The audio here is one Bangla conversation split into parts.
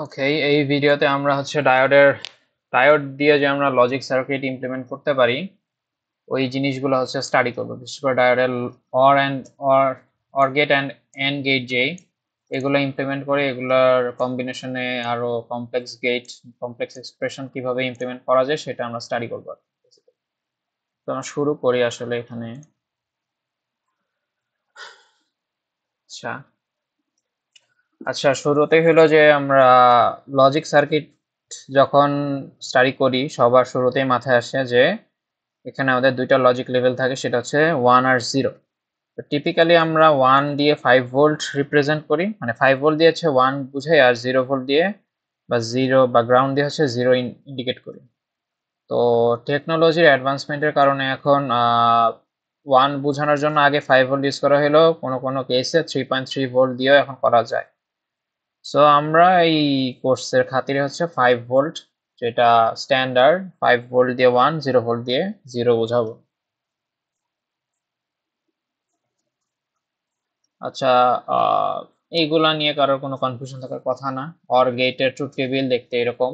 ওকে, এই ভিডিওতে আমরা হচ্ছে ডায়োড দিয়ে যে আমরা লজিক সার্কিট ইমপ্লিমেন্ট করতে পারি ওই জিনিসগুলো হচ্ছে স্টাডি করবো। বিশেষ করে ডায়োডের OR AND OR OR gate AND NAND gate যে এগুলো ইমপ্লিমেন্ট করে এগুলোর কম্বিনেশনে আরো কমপ্লেক্স গেট, কমপ্লেক্স এক্সপ্রেশন কিভাবে ইমপ্লিমেন্ট করা যায় সেটা আমরা স্টাডি করবো। তো আমরা শুরু করি আসলে এখানে। আচ্ছা আচ্ছা, শুরুতেই হলো যে আমরা লজিক সার্কিট যখন স্টাডি করি সবার শুরুতেই মাথায় আসে যে এখানে আমাদের দুইটা লজিক লেভেল থাকে, সেটা হচ্ছে 1 আর 0। তো টিপিক্যালি আমরা 1 দিয়ে 5 ভোল্ট রিপ্রেজেন্ট করি, মানে 5 ভোল্ট দিয়ে হচ্ছে 1 বুঝাই, আর 0 ভোল্ট দিয়ে বা 0 বা গ্রাউন্ড দিয়ে হচ্ছে 0 ইন্ডিকেট করি। তো টেকনোলজির অ্যাডভান্সমেন্টের কারণে এখন 1 বোঝানোর জন্য আগে 5 ভোল্ট ইউজ করা হলো, কোনো কোনো কেসে 3.3 ভোল্ট দিয়েও এখন করা যায়। সো আমরা এই কোর্সের খাতিরে হচ্ছে 5 ভোল্ট, যেটা স্ট্যান্ডার্ড 5 ভোল্ট দিয়ে 1, 0 ভোল্ট দিয়ে 0 বোঝাবো। আচ্ছা, এইগুলা নিয়ে কারোর কোনো কনফিউশন থাকার কথা না। অর গেটের ট্রুথ টেবিল দেখতে এরকম,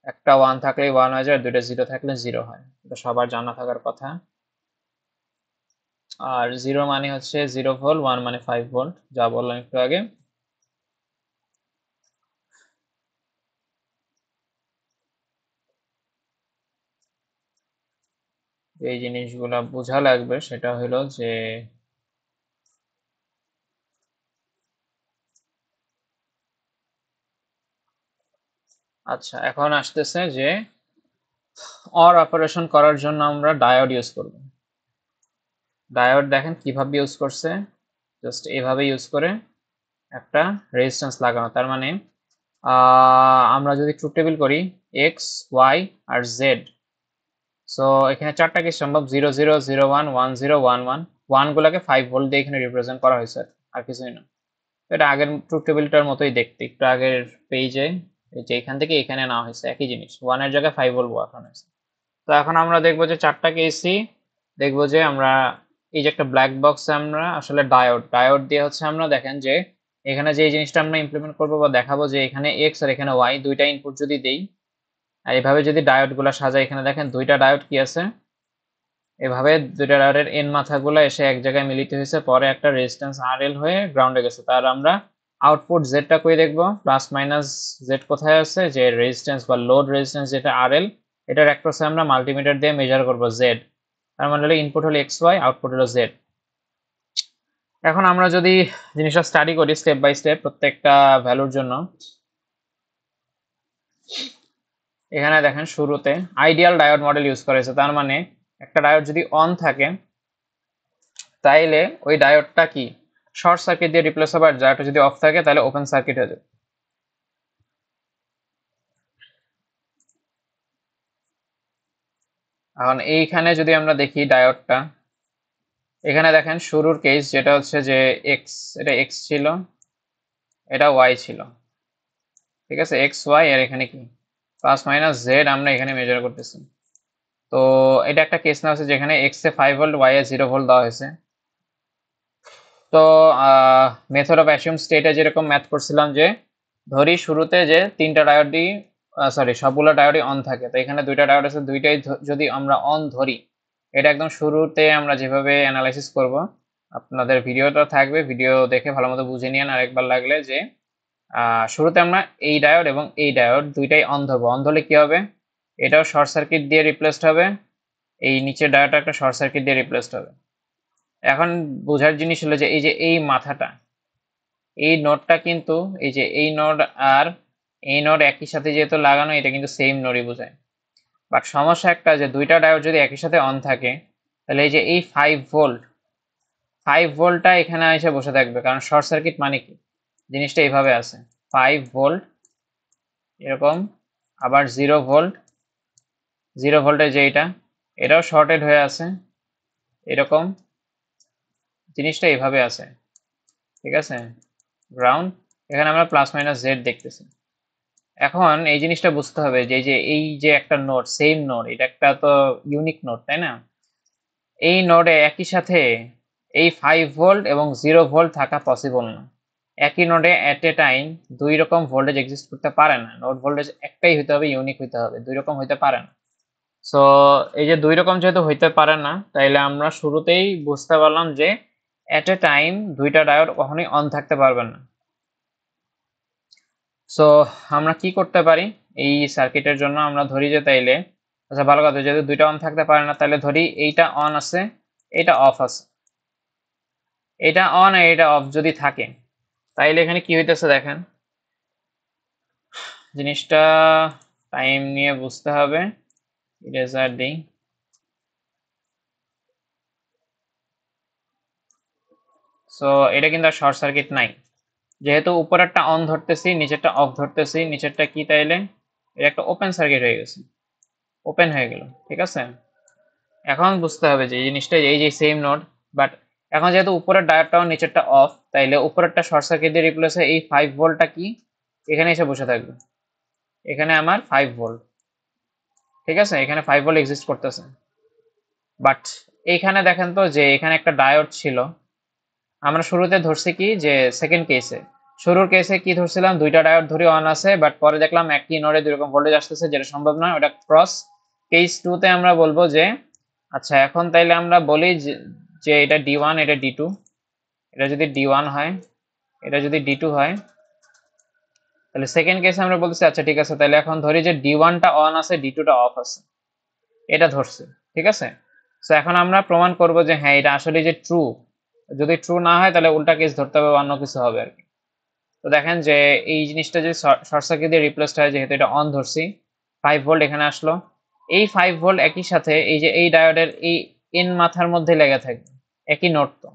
একটা 1 থাকলেই 1 হয়ে যায়, দুইটা 0 থাকলে 0 হয়, এটা সবার জানা থাকার কথা। আর 0 মানে হচ্ছে 0 ভোল্ট, 1 মানে 5 ভোল্ট, যা বললাম একটু আগে। এই জিনিসগুলা বোঝা লাগবে, সেটা হলো যে আচ্ছা, এখন আসতেছে যে অর অপারেশন করার জন্য আমরা ডায়োড ইউজ করব। ডায়োড দেখেন কিভাবে ইউজ করছে, জাস্ট এভাবে ইউজ করে একটা রেজিস্ট্যান্স লাগানো। তার মানে আমরা যদি ট্রুথ টেবিল করি এক্স, ওয়াই আর জেড, সো এখানে চারটা কেস সম্ভব, 00, 01, 10, 11। ওয়ান গুলাকে 5 ভোল্ট দিয়ে এখানে রিপ্রেজেন্ট করা হয়েছে, আর কিছুই না। তো এটা আগের ট্রুথ টেবিলটার মতোই দেখতে, একটু আগের পেজে যে এখান থেকে এখানে নেওয়া হয়েছে একই জিনিস, ওয়ানের জায়গায় 5 ভোল্ট বসানো হয়েছে। তো এখন আমরা দেখবো যে চারটা কেসই দেখবো যে আমরা এই যে একটা ব্ল্যাক বক্সে আমরা আসলে ডায়োড দিয়ে হচ্ছে আমরা দেখেন যে এখানে যে এই জিনিসটা আমরা ইমপ্লিমেন্ট করবো বা দেখাবো, যে এখানে এক্স আর এখানে ওয়াই দুইটা ইনপুট যদি দেই আর এভাবে যদি ডায়োড গুলা সাজাই, এখানে দেখেন দুইটা ডায়োড কি আছে, এভাবে দুইটা ডায়োডের এন মাথাগুলো এসে এক জায়গায় মিলিত হয়েছে, পরে একটা রেজিস্ট্যান্স আর এল হয়ে গ্রাউন্ডে গেছে। তার আমরা আউটপুট জেডটা কই দেখবো, প্লাস মাইনাস জেড কোথায় আছে, যে রেজিস্ট্যান্স বা লোড রেজিস্ট্যান্স যেটা আর এল, এটার অ্যাক্রসে আমরা মাল্টিমিটার দিয়ে মেজার করবো জেড। তার মানে হলো ইনপুট হলো এক্স ওয়াই, আউটপুট হলো জেড। এখন আমরা যদি জিনিসটা স্টাডি করি স্টেপ বাই স্টেপ প্রত্যেকটা ভ্যালুর জন্য, এখানে দেখেন শুরুতে আইডিয়াল ডায়োড মডেল ইউজ করেছে। তার মানে একটা ডায়োড যদি অন থাকে তাইলে ওই ডায়োডটা কি শর্ট সার্কিট দিয়ে রিপ্লেস হবে, আর ডায়োডটা যদি অফ থাকে তাহলে ওপেন সার্কিট হয়ে যাবে। এখন এইখানে যদি আমরা দেখি ডায়োডটা, এখানে দেখেন শুরুর কেস যেটা হচ্ছে যে এক্স, এটা এক্স ছিল, এটা ওয়াই ছিল, ঠিক আছে, এক্স ওয়াই, আর এখানে কি প্লাস মাইনাস জেড আমরা এখানে মেজার করতেছি। তো এটা একটা কেস না হচ্ছে যেখানে x A 5 volt, Y A 0 volt দেওয়া হয়েছে। তো মেথড অফ অ্যাসিউম স্টেটে যেরকম ম্যাথ করছিলাম, যে ধরি শুরুতে যে তিনটা ডায়োডই সরি সবগুলো ডায়োডই অন থাকে, তো এখানে দুইটা ডায়োড আছে, দুইটাই যদি আমরা অন ধরি, এটা একদম শুরুতে আমরা যেভাবে অ্যানালাইসিস করব, আপনাদের ভিডিওটা থাকবে, ভিডিও দেখে ভালো মতো বুঝে নিন আরেকবার লাগলে, যে শুরুতে আমরা এই ডায়োড এবং এই ডায়োড দুইটাই অন ধরবো। অন ধরলে কি হবে, এটাও শর্ট সার্কিট দিয়ে রিপ্লেসড হবে, এই নিচের ডায়োডটা একটা শর্ট সার্কিট দিয়ে রিপ্লেসড হবে। এখন বোঝার জিনিস হলো যে এই যে এই মাথাটা, এই নোডটা কিন্তু এই যে এই নোড আর এই নোড একই সাথে যেহেতু লাগানো, এটা কিন্তু সেম নোডই বোঝায়। বাট সমস্যা একটা, যে দুইটা ডায়োড যদি একই সাথে অন থাকে তাহলে এই যে এই 5 ভোল্টটা এখানে এসে বসে থাকবে, কারণ শর্ট সার্কিট মানে কি জিনিসটা এইভাবে আছে, 5 ভোল্ট এরকম, আবার 0 ভোল্ট, 0 ভোল্টের যে এটাও শর্টেড হয়ে আছে এরকম, জিনিসটা এইভাবে আছে, ঠিক আছে, গ্রাউন্ড, এখানে আমরা প্লাস মাইনাস জেড দেখতেছি। এখন এই জিনিসটা বুঝতে হবে যে এই যে একটা নোড, সেম নোড, এটা একটা তো ইউনিক নোড, তাই না? এই নোডে একই সাথে এই 5 ভোল্ট এবং 0 ভোল্ট থাকা পসিবল না। একই নোডে এট এ টাইম দুই রকম ভোল্টেজ এক্সিস্ট করতে পারে না। নোড ভোল্টেজ একটাই হইতে হবে, ইউনিক হইতে হবে, দুই রকম হইতে পারে না। সো এই যে দুই রকম যেহেতু হইতে পারে না, তাইলে আমরা শুরুতেই বুঝতে পারলাম যে এট এ টাইম দুইটা ডায়োড কখনোই অন থাকতে পারবে না। সো আমরা কি করতে পারি এই সার্কিটের জন্য? আমরা ধরি যে তাইলে, আচ্ছা ভালো কথা, যেহেতু দুইটা অন থাকতে পারে না, তাহলে ধরি এইটা অন আছে, এটা অফ আছে। এটা অন আর এটা অফ যদি থাকে, তাইলে এখানে কি হইতেছে দেখেন, জিনিসটা টাইম নিয়ে বুঝতে হবে। ইরেজার দিই। সো এটা কিন্তু আর শর্ট সার্কিট নাই, যেহেতু উপরেরটা অন ধরতেছি, নিচেরটা অফ ধরতেছি। নিচেরটা কি তাইলে? এটা একটা ওপেন সার্কিট হয়ে গেছে, ওপেন হয়ে গেল। ঠিক আছে, এখন বুঝতে হবে যে এই জিনিসটা, এই যে সেম নোড, বাট এখন যেহেতু উপরের ডায়োডটা অন, নিচেরটা অফ, তাইলে উপরেরটা শর্ট সার্কিট দিয়ে রিপ্লেস হয়ে এই 5 ভোল্টটা কি এখানে এসে বসে থাকবে। এখানে আমার 5 ভোল্ট, ঠিক আছে, এখানে 5 ভোল্ট এক্সিস্ট করতেছে। বাট এইখানে দেখেন তো যে এখানে একটা ডায়োড ছিল। আমরা শুরুতে ধরছি কি যে সেকেন্ড কেসে, শুরুর কেসে কি ধরছিলাম, দুইটা ডায়োড ধরে অন আছে, বাট পরে দেখলাম একই নোডে দুই রকম ভোল্টেজ আসতেছে, যেটা সম্ভব না, ওটা ক্রস। কেস 2 তে আমরা বলবো যে আচ্ছা এখন তাইলে আমরা বলি যে এটা D1, এটা D2। এটা যদি D1 হয়, এটা যদি D2 হয়, তাহলে সেকেন্ড কেসে আমরা বলতেছি আচ্ছা ঠিক আছে, তাহলে এখন ধরি যে D1টা অন আছে, D2টা অফ আছে, এটা ধরছে। ঠিক আছে, তো এখন আমরা প্রমাণ করব যে হ্যাঁ এটা আসলে যে ট্রু। যদি ট্রু না হয় তাহলে উল্টা কেস ধরতে হবে, অন্য কিছু হবে আর কি। তো দেখেন যে এই জিনিসটা যদি শর্ট সার্কিট দিয়ে রিপ্লেসড হয়, যেহেতু এটা অন ধরছি, 5 ভোল্ট এখানে আসলো। এই 5 ভোল্ট একই সাথে এই যে এই ডায়োডের এই এন মাথার মধ্যে লেগে থাকবে, একই নোড তো।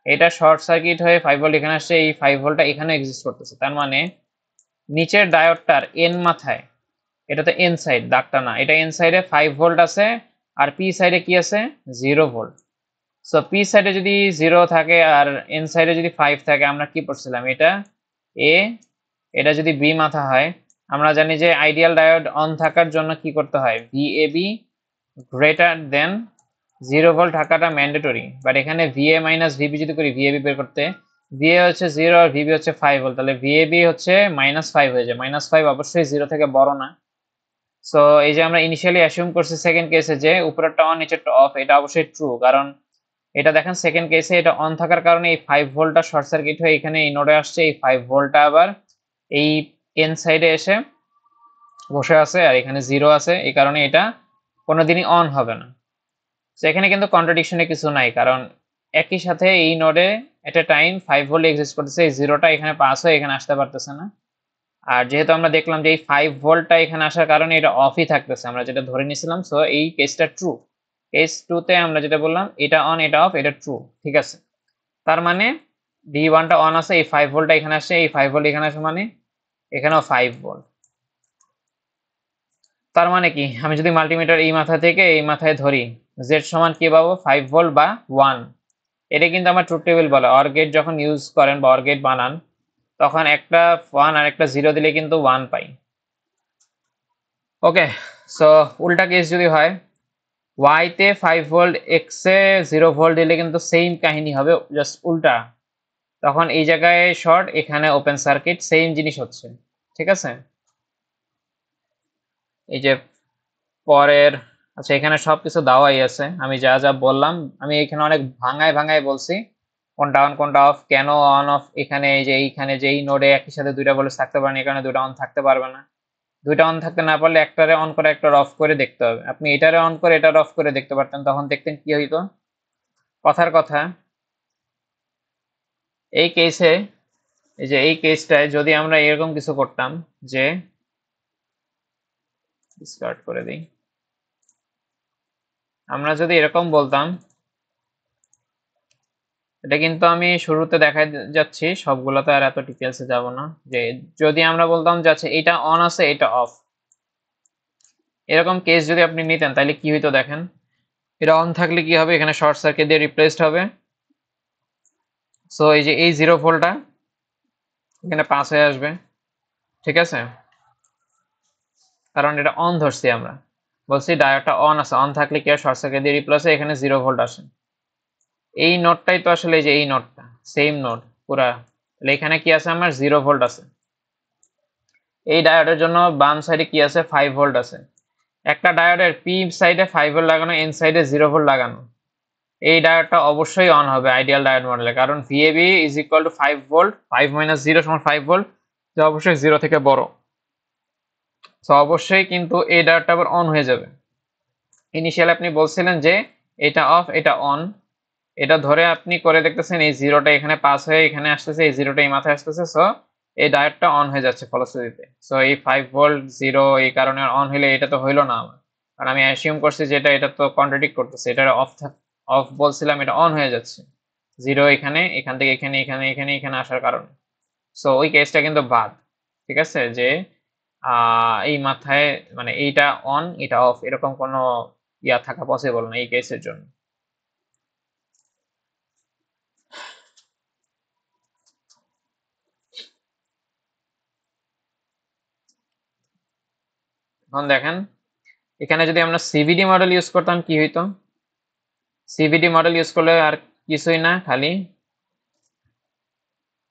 এটা শর্ট সার্কিট হয়ে 5 ভোল্ট এখানে আসছে, এই 5 ভোল্টটা এখানে এক্সিস্ট করতেছে। তার মানে নিচের ডায়োডটার এন মাথায়, এটা তো এন সাইড, দাগটা না, এটা এন সাইডে 5 ভোল্ট আছে, আর পি সাইডে কি আছে, 0 ভোল্ট। সো পি সাইডে যদি 0 থাকে আর এন সাইডে যদি 5 থাকে, আমরা কি পড়ছিলাম, এটা এ, এটা যদি বি মাথা হয়, আমরা জানি যে আইডিয়াল ডায়োড অন থাকার জন্য কি করতে হয়, ভিএবি গ্রেটার দেন 0 ভোল্ট থাকাটা ম্যান্ডেটরি। বাট এখানে ভিএ মাইনাস ভিবি যদি করি, ভিএবি বের করতে, ভিএ হচ্ছে 0 আর ভিবি হচ্ছে 5 ভোল্ট, তাহলে ভিএবি হচ্ছে -5 হয়ে যায়। -5 অবশ্যই 0 থেকে বড় না। সো এই যে আমরা ইনিশিয়ালি অ্যাসিউম করছি সেকেন্ড কেসে যে উপরেরটা অন নিচেরটা অফ, এটা অবশ্যই ট্রু, কারণ এটা দেখেন সেকেন্ড কেসে এটা অন থাকার কারণে এই 5 ভোল্টটা শর্ট সার্কিট হয়ে এখানে এই নোডে আসছে, এই 5 ভোল্টটা আবার এই এন সাইডে এসে বসে আছে, আর এখানে 0 আছে, এই কারণে এটা কোনোদিনই অন হবে না। তো এখানে কিন্তু কন্ট্রাডিকশনে কিছু নাই, কারণ একই সাথে এই নোডে এট এ টাইম 5 ভোল্ট এক্সিস্ট করতেছে, এই 0টা এখানে পাস হয়ে এখানে আসতে পারতেছে না। আর যেহেতু আমরা দেখলাম যে এই 5 ভোল্টটা এখানে আসার কারণে এটা অফই থাকতেছে, আমরা যেটা ধরে নিয়েছিলাম। সো এই কেসটা ট্রু। কেস 2 তে আমরা যেটা বললাম, এটা অন এটা অফ, এটা ট্রু। ঠিক আছে, তার মানে D1টা অন আছে, এই 5 ভোল্টটা এখানে আসছে, এই 5 ভোল্ট এখানে আসে, মানে এখানেও 5 ভোল্ট। তার মানে কি, আমি যদি মাল্টিমিটার এই মাথা থেকে এই মাথায় ধরি, জেড সমান কি পাবো, 5 ভোল্ট বা 1। এটা কিন্তু আমার ট্রুথ টেবিল বলে। অর গেট যখন ইউজ করেন বা অর গেট বানান, তখন একটা 1 আর একটা 0 দিলে কিন্তু 1 পাই। ওকে, সো উল্টা কেস যদি হয়, ওয়াই তে 5 ভোল্ট, এক্স এ 0 ভোল্ট দিলে কিন্তু সেম কাহিনী হবে, জাস্ট উল্টা। তখন এই জায়গায় শর্ট, এখানে ওপেন সার্কিট, সেম জিনিস হচ্ছে। ঠিক আছে, এই যে পরের, আচ্ছা এখানে সবকিছু দেওয়াই আছে, আমি যা যা বললাম আমি এখানে অনেক ভাঙায় ভাঙায় বলছি, কোনটা অন কোনটা অফ, কেন অন অফ। এখানে এই যে এইখানে যে এই নোডে একই সাথে দুইটা ভোল্টেজ থাকতে পারে না, এখানে দুইটা অন থাকতে পারবে না। দুইটা অন থাকতে না পারলে একটারে অন করে একটার অফ করে দেখতে হবে। আপনি এটারে অন করে এটার অফ করে দেখতে পারতেন, তখন দেখতেন কি হইতো। কথার কথা, এই কেসে, এই যে এই কেসটায় যদি আমরা এরকম কিছু করতাম যে, স্টার্ট করে দিই, আমরা যদি এরকম বলতাম, এটা কিন্তু আমি শুরুতে দেখাই যাচ্ছি, সবগুলোতে আর এত ডিটেলসে যাব না। যে যদি আমরা বলতাম যে আচ্ছা এটা অন আছে এটা অফ, এরকম কেস যদি আপনি নিতেন, তাহলে কি হইতো দেখেন। এটা অন থাকলে কি হবে, এখানে শর্ট সার্কিট দিয়ে রিপ্লেসড হবে। সো এই যে এই 0 ভোল্টটা এখানে পাস হয়ে আসবে। ঠিক আছে, কারণ এটা অন ধরছি, আমরা বলছি ডায়োডটা অন আছে, অন থাকলে কি হয়, শর্ট সার্কিট দিয়ে রিপ্লেস হয়, এখানে 0 ভোল্ট আসে। এই নোডটাই তো আসলে, এই যে এই নোডটা সেম নোড পুরা, তাহলে এখানে কি আছে আমার 0 ভোল্ট আছে। এই ডায়োডের জন্য বাম সাইডে কি আছে 5 ভোল্ট আছে। একটা ডায়োডের পি সাইডে 5 ভোল্ট লাগানো, এন সাইডে 0 ভোল্ট লাগানো, এই ডায়োডটা অবশ্যই অন হবে আইডিয়াল ডায়োড মডেলে, কারণ ভিএবি is equal to 5 volt, 5 minus 0 সমান 5 ভোল্ট, যা অবশ্যই 0 থেকে বড়। সো অবশ্যই কিন্তু এই ডায়োডটা আবার অন হয়ে যাবে। ইনিশিয়াল আপনি বলছিলেন যে এটা অফ এটা অন, এটা ধরে আপনি করে দেখতেছেন এই জিরোটা এখানে পাস হয়ে এখানে আসতেছে, এই জিরোটা এই মাথায় আসতেছে, সো এই ডায়োডটা অন হয়ে যাচ্ছে ফলশ্রুতিতে। সো এই 5 ভোল্ট 0 এই কারণে অন হইলে এটা তো হইলো না আমার, কারণ আমি অ্যাসিউম করছি যেটা এটা তো কন্ট্রাডিক্ট করতেছে, এটা অফ অফ বলছিলাম, এটা অন হয়ে যাচ্ছে 0 এখানে, এখান থেকে এখানে এখানে এখানে এখানে আসার কারণে। সো ওই কেসটা কিন্তু বাদ, ঠিক আছে, যে এই মাথায় মানে এইটা অন এটা অফ এরকম কোনো ইয়া থাকা পসিবল না এই কেসের জন্য। এখন দেখেন এখানে যদি আমরা সিভিডি মডেল ইউজ করতাম কি হইতো। সিভিডি মডেল ইউজ করলে আর কিছুই না, খালি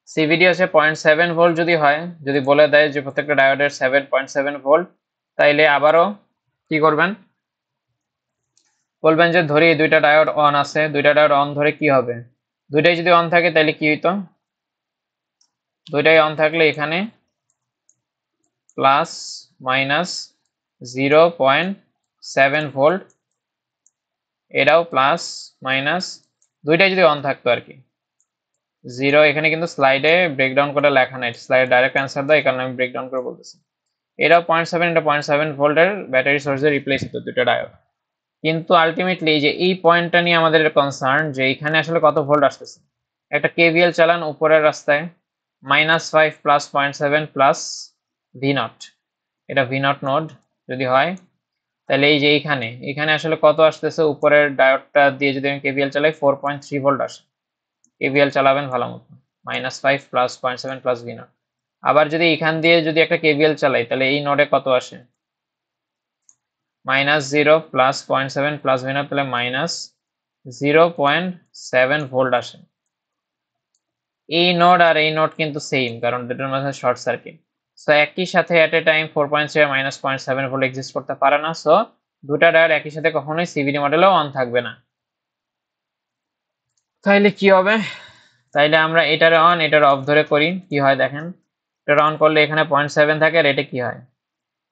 সিভিডি হচ্ছে 0.7 ভোল্ট যদি হয়, যদি বলে দেয় যে প্রত্যেকটা ডায়োডের 7.7 ভোল্ট, তাইলে আবারও কি করবেন, বলবেন যে ধরি দুইটা ডায়োড অন আছে, দুইটা ডায়োড অন ধরে কি হবে, দুইটাই যদি অন থাকে তাহলে কি হইতো, দুইটাই অন থাকলে এখানে প্লাস মাইনাস 0.7 ভোল্ট, এটাও প্লাস মাইনাস, দুইটাই যদি অন থাকতো আর কি। 0 এখানে কিন্তু স্লাইডে ব্রেকডাউন করে লেখা নাই, স্লাইডে ডাইরেক্ট অ্যান্সার দেয়, এই কারণে আমি ব্রেকডাউন করে বলতেছি। এটাও 0.7, এটা 0.7 ভোল্টের ব্যাটারি সোর্সে রিপ্লেস হতো দুটো ডায়োড। কিন্তু আলটিমেটলি যে এই পয়েন্টটা নিয়ে আমাদের কনসার্ন যে এখানে আসলে কত ভোল্ট আসতেছে। একটা কেভিএল চালান উপরের রাস্তায়, -5 প্লাস 0.7 প্লাস ভি নট, এটা ভি নট নোড যদি হয়, তাহলে এই যে এখানে এখানে আসলে কত আসতেছে, উপরের ডায়োডটা দিয়ে যদি আমি কেভিএল চালাই 4.3 ভোল্ট আসে। কেভিএল চালাবেন ভালো মতো, -5 প্লাস 0.7 প্লাস ভি নট। আবার যদি এখান দিয়ে যদি একটা কেভিএল চালাই তাহলে এই নোডে কত আসে, -0 প্লাস 0.7 প্লাস ভি নট, তাহলে -0.7 ভোল্ট আসে। এই নোড আর এই নোড কিন্তু সেম, কারণ দুটোর মধ্যে শর্ট সার্কিট। সো একই সাথে এট এ টাইম 4.3 আর -0.7 ভোল্ট এক্সিস্ট করতে পারে না। সো দুটা ডায়োড একই সাথে কখনোই সিভিডি মডেলেও অন থাকবে না। তাইলে কি হবে, তাইলে আমরা এটার অন এটার অফ ধরে করি, কি হয় দেখেন। এটা অন করলে এখানে 0.7 থাকে, আর এটা কি হয়,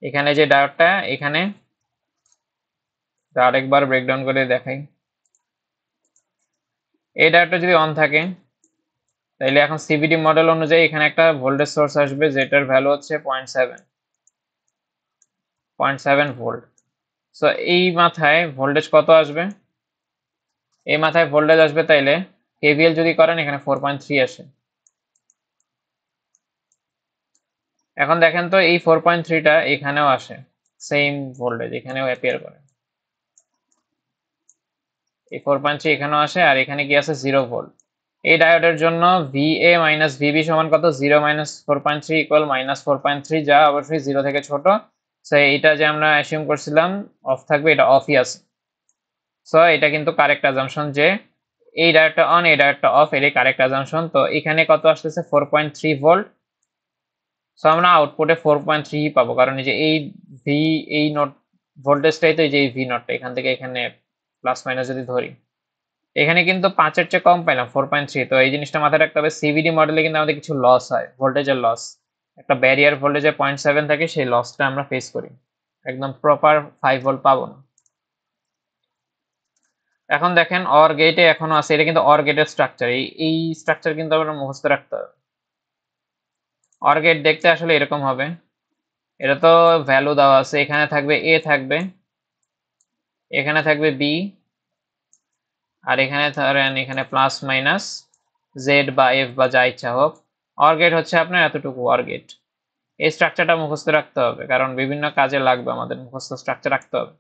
এখানে যে ডায়োডটা এখানে আরেকবার ব্রেকডাউন করে দেখাই, এই ডায়োডটা যদি অন থাকে তাইলে এখন সিভিডি মডেল অনুযায়ী এখানে একটা ভোল্টেজ সোর্স আসবে যেটার ভ্যালু হচ্ছে 0.7 ভোল্ট। সো এই মাথায় ভোল্টেজ কত আসবে, এই মাথায় ভোল্টেজ আসবে, তাইলে কেভিএল যদি করেন এখানে 4.3 আসে। এখন দেখেন তো এই 4.3টা এখানেও আসে, সেম ভোল্টেজ এখানেও অ্যাপিয়ার করে, এই 4.3 এখানেও আসে, আর এখানে কি আছে 0 ভোল্ট। এই ডায়োডের জন্য ভিএ মাইনাস ভিবি সমান কত, 0 মাইনাস 4.3 ইকুয়াল -4.3, যা অবশ্যই 0 থেকে ছোট। সো এটা যে আমরা অ্যাসিউম করছিলাম অফ থাকবে, এটা অফই আছে। সো এটা কিন্তু কারেক্ট অ্যাজাম্পশন যে এই ডায়োডটা অন এই ডায়োডটা অফ, এটাই কারেক্ট অ্যাজাম্পশন। তো এখানে কত আসতেছে 4.3 ভোল্ট। সো আমরা আউটপুটে 4.3 পাবো, কারণ এই যে এই ভি এই নোট ভোল্টেজটাই তো এই যে এই ভি নটটা এখান থেকে এখানে প্লাস মাইনাস যদি ধরি, এখানে কিন্তু 5-এর চেয়ে কম পাইলাম 4.3। তো এই জিনিসটা মাথায় রাখতে হবে, সিভিডি মডেলে কিন্তু আমাদের কিছু লস হয়, ভোল্টেজের লস, একটা ব্যারিয়ার ভোল্টেজে 0.7 থাকে, সেই লসটা আমরা ফেস করি, একদম প্রপার 5 ভোল্ট পাবো না। এখন দেখেন অর গেটে এখনো আছে, এটা কিন্তু অর গেটের স্ট্রাকচার, এই স্ট্রাকচার কিন্তু আমরা মুখস্থ রাখতে হবে। অর গেট দেখতে আসলে এরকম হবে, এটা তো ভ্যালু দেওয়া আছে, এখানে থাকবে এ থাকবে, এখানে থাকবে বি, আর এখানে ধরেন এখানে প্লাস মাইনাস জেড বা এফ বা যা ইচ্ছা হোক। অর গেট হচ্ছে আপনার এতটুকু অর গেট। এই স্ট্রাকচারটা মুখস্থ রাখতে হবে, কারণ বিভিন্ন কাজে লাগবে, আমাদের মুখস্থ স্ট্রাকচার রাখতে হবে।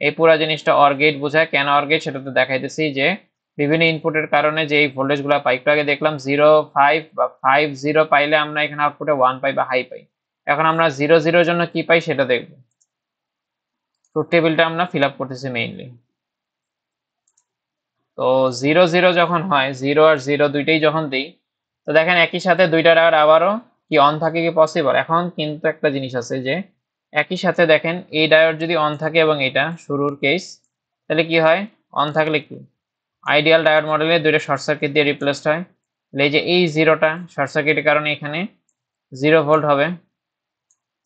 এই পুরো জিনিসটা অর গেট বোঝায়, কেন অর গেট সেটা তো দেখাইতেছি, যে বিভিন্ন ইনপুটের কারণে যে এই ভোল্টেজ গুলো পাই, একটু আগে দেখলাম 0.5 বা 5.0 পাইলে আমরা এখানে আউটপুটে 1 পাই বা হাই পাই। এখন আমরা 0.0 জন্য কি পাই সেটা দেখব, ট্রুথ টেবিলটা আমরা ফিল আপ করতেছি মেইনলি। তো 0.0 যখন হয়, 0 আর 0 দুইটাই যখন দিই, তো দেখেন একই সাথে দুইটা ডায়োড আবারও কি অন থাকে কি পসিবল। এখন কিন্তু একটা জিনিস আছে যে একই সাথে দেখেন এই ডায়োড যদি অন থাকে এবং এটা শুরুর কেস, তাহলে কি হয়, অন থাকলে কি আইডিয়াল ডায়োড মডেলে দুইটা শর্ট সার্কিট দিয়ে রিপ্লেসড হয়। এই যে এই জিরোটা শর্ট সার্কিটের কারণে এখানে 0 ভোল্ট হবে।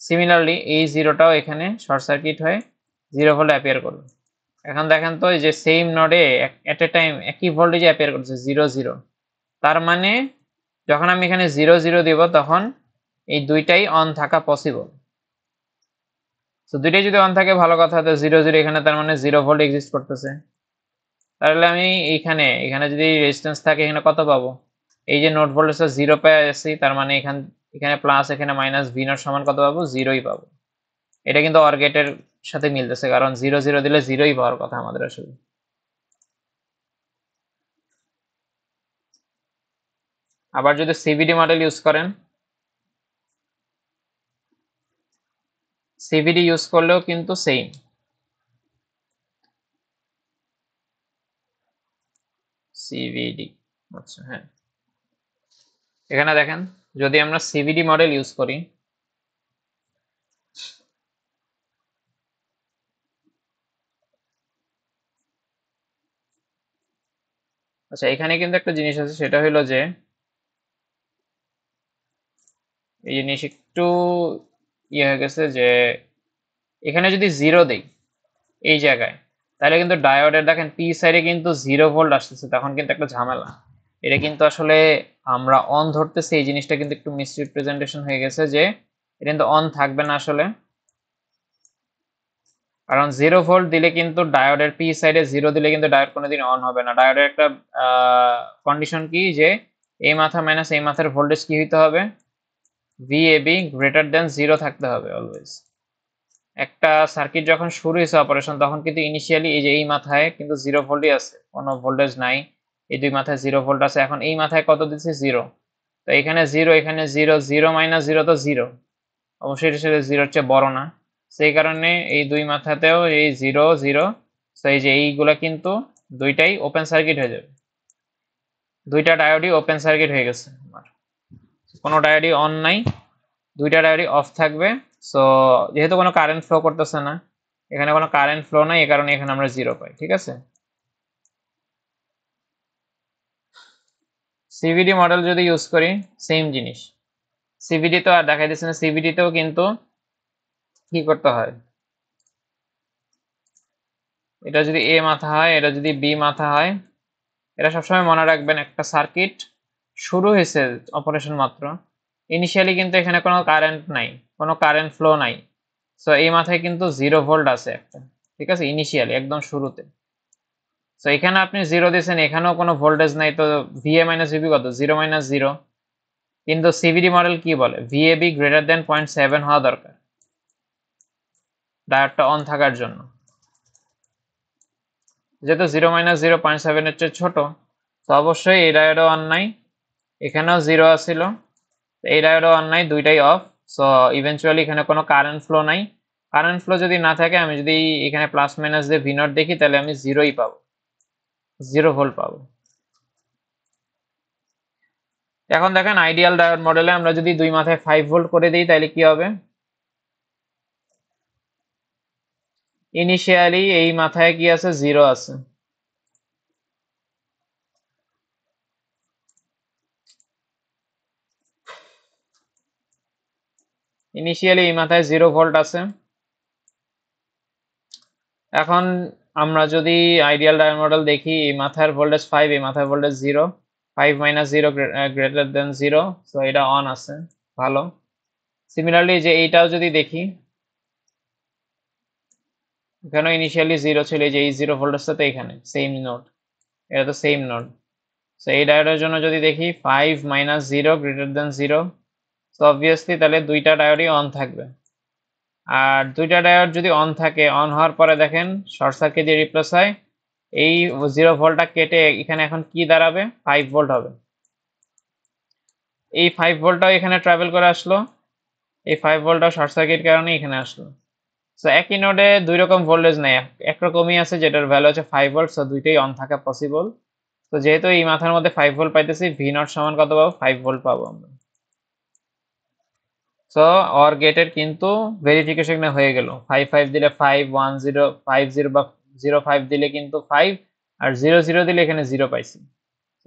সিমিলারলি এই জিরোটাও এখানে শর্ট সার্কিট হয়ে 0 ভোল্ট অ্যাপিয়ার করবে। এখন দেখেন তো এই যে সেম নোডে এট এ টাইম একই ভোল্টেজ অ্যাপিয়ার করছে 0 0। তার মানে যখন আমি এখানে 0 0 দিব তখন এই দুইটাই অন থাকা পসিবল। তো দুইটাই যদি অন থাকে ভালো কথা, তো 0 0 এখানে তার মানে 0 ভোল্ট এক্সিস্ট করতেছে। তাহলে আমি এখানে যদি রেজিস্ট্যান্স থাকে এখানে কত পাবো, এই যে নোড ভোল্টেজটা 0 পেয়ে আসছি, তার মানে এখানে প্লাস এখানে মাইনাস ভি নট সমান কত পাবো, 0ই পাবো। এটা কিন্তু অর গেটের সাথে মিলতেছে, কারণ 0 0 দিলে 0ই পাওয়ার কথা আমাদের আসলে। আবার যদি সিভিডি মডেল ইউজ করেন, সিভিডি ইউজ করলেও কিন্তু সেম। সিভিডি, আচ্ছা হ্যাঁ, এখানে দেখেন যদি আমরা সিভিডি মডেল ইউজ করি, আচ্ছা এখানে কিন্তু একটা জিনিস আছে, সেটা হলো যে এই জিনিস একটু ইয়ে হয়ে গেছে যে এখানে যদি 0 দেই এই জায়গায়, তাহলে কিন্তু ডায়োডের দেখেন পি সাইডে কিন্তু 0 ভোল্ট আসতেছে, তখন কিন্তু একটা ঝামেলা। এটা কিন্তু আসলে আমরা অন ধরতেছি, এই জিনিসটা কিন্তু একটু মিসরিপ্রেজেন্টেশন হয়ে গেছে যে এটা কিন্তু অন থাকবে না আসলে। কারণ 0 ভোল্ট দিলে কিন্তু ডায়োডের পি সাইডে 0 দিলে কিন্তু ডায়োড কোনোদিন অন হবে না। ডায়োডের একটা কন্ডিশন কি যে এই মাথা মাইনাস এই মাথার ভোল্টেজ কি হইতে হবে, ভিএবি গ্রেটার দেন 0 থাকতে হবে অলওয়েজ। একটা সার্কিট যখন শুরু হয়েছে অপারেশন, তখন কিন্তু ইনিশিয়ালি এই যে এই মাথায় কিন্তু 0 ভোল্টই আছে, কোনো ভোল্টেজ নাই। এই দুই মাথায় 0 ভোল্ট আছে, এখন এই মাথায় কত দিচ্ছে, 0। তো এখানে 0, এখানে 0, 0 মাইনাস 0 তো 0, অবশ্যই এটা সাথে 0 চেয়ে বড় না। সেই কারণে এই দুই মাথাতেও এই 0 0, তো এই যে এইগুলা কিন্তু দুইটাই ওপেন সার্কিট হয়ে যাবে, দুইটা ডায়োডই ওপেন সার্কিট হয়ে গেছে আমার, কোনো ডায়োডই অন নাই, দুইটা ডায়োডই অফ থাকবে। সো যেহেতু কোনো কারেন্ট ফ্লো করতেছে না, এখানে কোনো কারেন্ট ফ্লো নাই, এই কারণে এখানে আমরা 0 পাই। ঠিক আছে, সিভিডি মডেল যদি ইউজ করি সেম জিনিস। সিভিডি তো আর দেখাই দিচ্ছে না, সিভিডি তেও কিন্তু কি করতে হয়, এটা যদি এ মাথা হয়, এটা যদি বি মাথা হয়, এটা সবসময় মনে রাখবেন একটা সার্কিট শুরু হয়েছে অপারেশন মাত্র, ইনিশিয়ালি কিন্তু এখানে কোনো কারেন্ট নাই, কোনো কারেন্ট ফ্লো নাই। সো এই মাথায় কিন্তু 0 ভোল্ট আছে একটা, ঠিক আছে, ইনিশিয়ালি একদম শুরুতে। সো এখানে আপনি 0 দিয়েছেন, এখানেও কোনো ভোল্টেজ নাই, তো ভিএ মাইনাস ভিবি কত, 0 মাইনাস 0। কিন্তু সিভিডি মডেল কি বলে, ভিএবি গ্রেটার দেন 0.7 হওয়া দরকার ডায়োডটা অন থাকার জন্য। যেহেতু 0 মাইনাস 0 0.7 এর চেয়ে ছোট, তো অবশ্যই এই ডায়োডও অন নাই, এখানেও 0 আসছিল, এই ডায়োডও অন নাই, দুইটাই অফ। সো ইভেনচুয়ালি এখানে কোনো কারেন্ট ফ্লো নাই। কারেন্ট ফ্লো যদি না থাকে, আমি যদি এখানে প্লাস মাইনাস দিয়ে ভি নট দেখি, তাহলে আমি 0ই পাবো, 0 ভোল্ট পাবো। এখন দেখেন আইডিয়াল ডায়োড মডেলে আমরা যদি দুই মাথায় 5 ভোল্ট করে দিই, তাহলে কি হবে, ইনিশিয়ালি এই মাথায় কি আছে, 0 আছে। ইনিশিয়ালি এই মাথায় 0 ভোল্ট আছে। এখন আমরা যদি আইডিয়াল ডায়োড মডেল দেখি, এই মাথার ভোল্টেজ 5, এই মাথার voltage 0, 5 minus 0 greater than 0, so এটা অন আছে, ভালো। সিমিলারলি যে এইটাও যদি দেখি, এখানেও ইনিশিয়ালি 0 ছিল, এই যে এই 0 ভোল্টেজটা তো এখানে সেম নোড, এটা তো সেম নোড। সো এই ডায়োডের জন্য যদি দেখি 5 minus 0 greater than 0, so obviously তাহলে দুইটা ডায়োডই অন থাকবে। আর দুইটা ডায়োড যদি অন থাকে, অন হওয়ার পরে দেখেন শর্ট সার্কিট দিয়ে রিপ্লেস হয়, এই 0 ভোল্টটা কেটে এখানে এখন কি দাঁড়াবে, 5 ভোল্ট হবে। এই 5 ভোল্টটাও এখানে ট্রাভেল করে আসলো, এই 5 ভোল্টটাও শর্ট সার্কিট কারণে এখানে আসলো। সো একই নোডে দুই রকম ভোল্টেজ নেই, একরকমই আছে যেটার ভ্যালু হচ্ছে 5 ভোল্ট, সো দুইটাই অন থাকা পসিবল। তো যেহেতু এই মাথার মধ্যে 5 ভোল্ট পাইতেছি, ভি নট সমান কত পাবো? 5 ভোল্ট পাবো আমরা। সো অর গেটের কিন্তু ভেরিফিকেশন হয়ে গেল। 5 দিলে 5, 1 0, 5 0 বা 0 5 দিলে কিন্তু 5, আর 0 0 দিলে এখানে 0 পাইছি।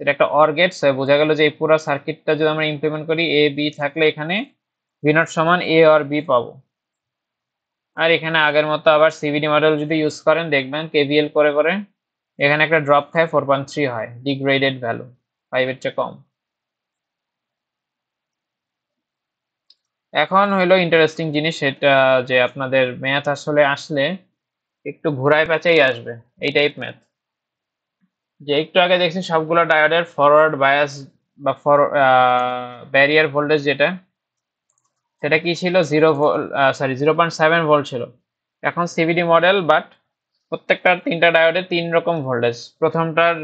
এটা একটা অর গেট। সো বোঝা গেল যে এই পুরো সার্কিটটা যদি আমরা ইমপ্লিমেন্ট করি, এ বি থাকলে এখানে ভি নট সমান এ অর বি পাবো। আর এখানে আগের মতো আবার সিভিডি মডেল যদি ইউজ করেন, দেখবেন কেভিএল করে করে এখানে একটা ড্রপ খায় 4.3 হয়, ডিগ্রেডেড ভ্যালু 5 এর চেয়ে কম। এখন হইলো ইন্টারেস্টিং জিনিস, সেটা যে আপনাদের ম্যাথ আসলে আসলে একটু ঘুরায় পেঁচাই আসবে, এই টাইপ ম্যাথ। যে একটু আগে দেখছি সবগুলো ডায়োডের ফরওয়ার্ড বায়াস বা ব্যারিয়ার ভোল্টেজ যেটা, সেটা কি ছিল? 0.7 ভোল্ট ছিল। এখন সিভিডি মডেল, বাট প্রত্যেকটার তিনটা ডায়োডে 3 রকম ভোল্টেজ। প্রথমটার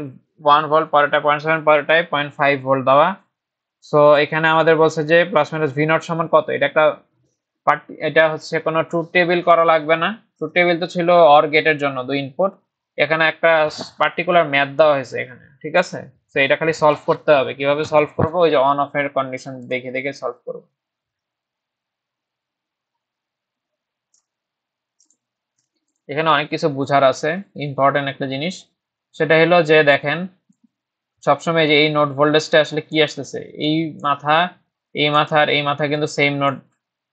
1 ভোল্ট, পরেরটা 0.7, পরেরটায় 0.5 ভোল্ট দেওয়া। সো এখানে আমাদের বলছে যে প্লাস মাইনাস ভি নট সমান কত। এটা একটা এটা হচ্ছে কোনো ট্রুথ টেবিল করা লাগবে না। ট্রুথ টেবিল তো ছিল অর গেটের জন্য 2 ইনপুট। এখানে একটা পার্টিকুলার ম্যাথ দেওয়া হয়েছে এখানে, ঠিক আছে? তো এটা খালি সলভ করতে হবে। কিভাবে সলভ করবো? ওই যে অন অফ এর কন্ডিশন দেখে দেখে সলভ করবো। এখানে অনেক কিছু বুঝার আছে। ইম্পর্টেন্ট একটা জিনিস সেটা হলো যে দেখেন, সবসময় যে এই নোড ভোল্টেজটা আসলে কি আসতেছে, এই মাথা, এই মাথা আর এই মাথা কিন্তু সেম নোড,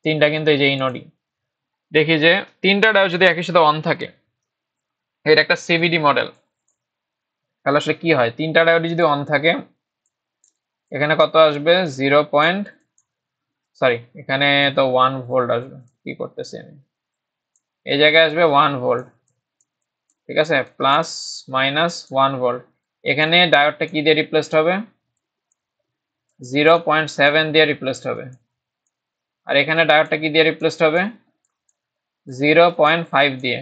তিনটা কিন্তু এই যে এই নোডই। দেখি যে তিনটা ডায়োড যদি একই সাথে অন থাকে, এটা একটা সিভিডি মডেল, তাহলে আসলে কি হয়? তিনটা ডায়োড যদি অন থাকে, এখানে কত আসবে? 0 পয়েন্ট, সরি এখানে তো 1 ভোল্ট আসবে। কি করতেছি আমি? এই জায়গায় আসবে 1 ভোল্ট, ঠিক আছে? Plus minus 1 volt. এখানে ডায়োডটা কি দিয়ে রিপ্লেসড হবে? 0.7 দিয়ে রিপ্লেসড হবে। আর এখানে ডায়োডটা কি দিয়ে রিপ্লেসড হবে? 0.5 দিয়ে।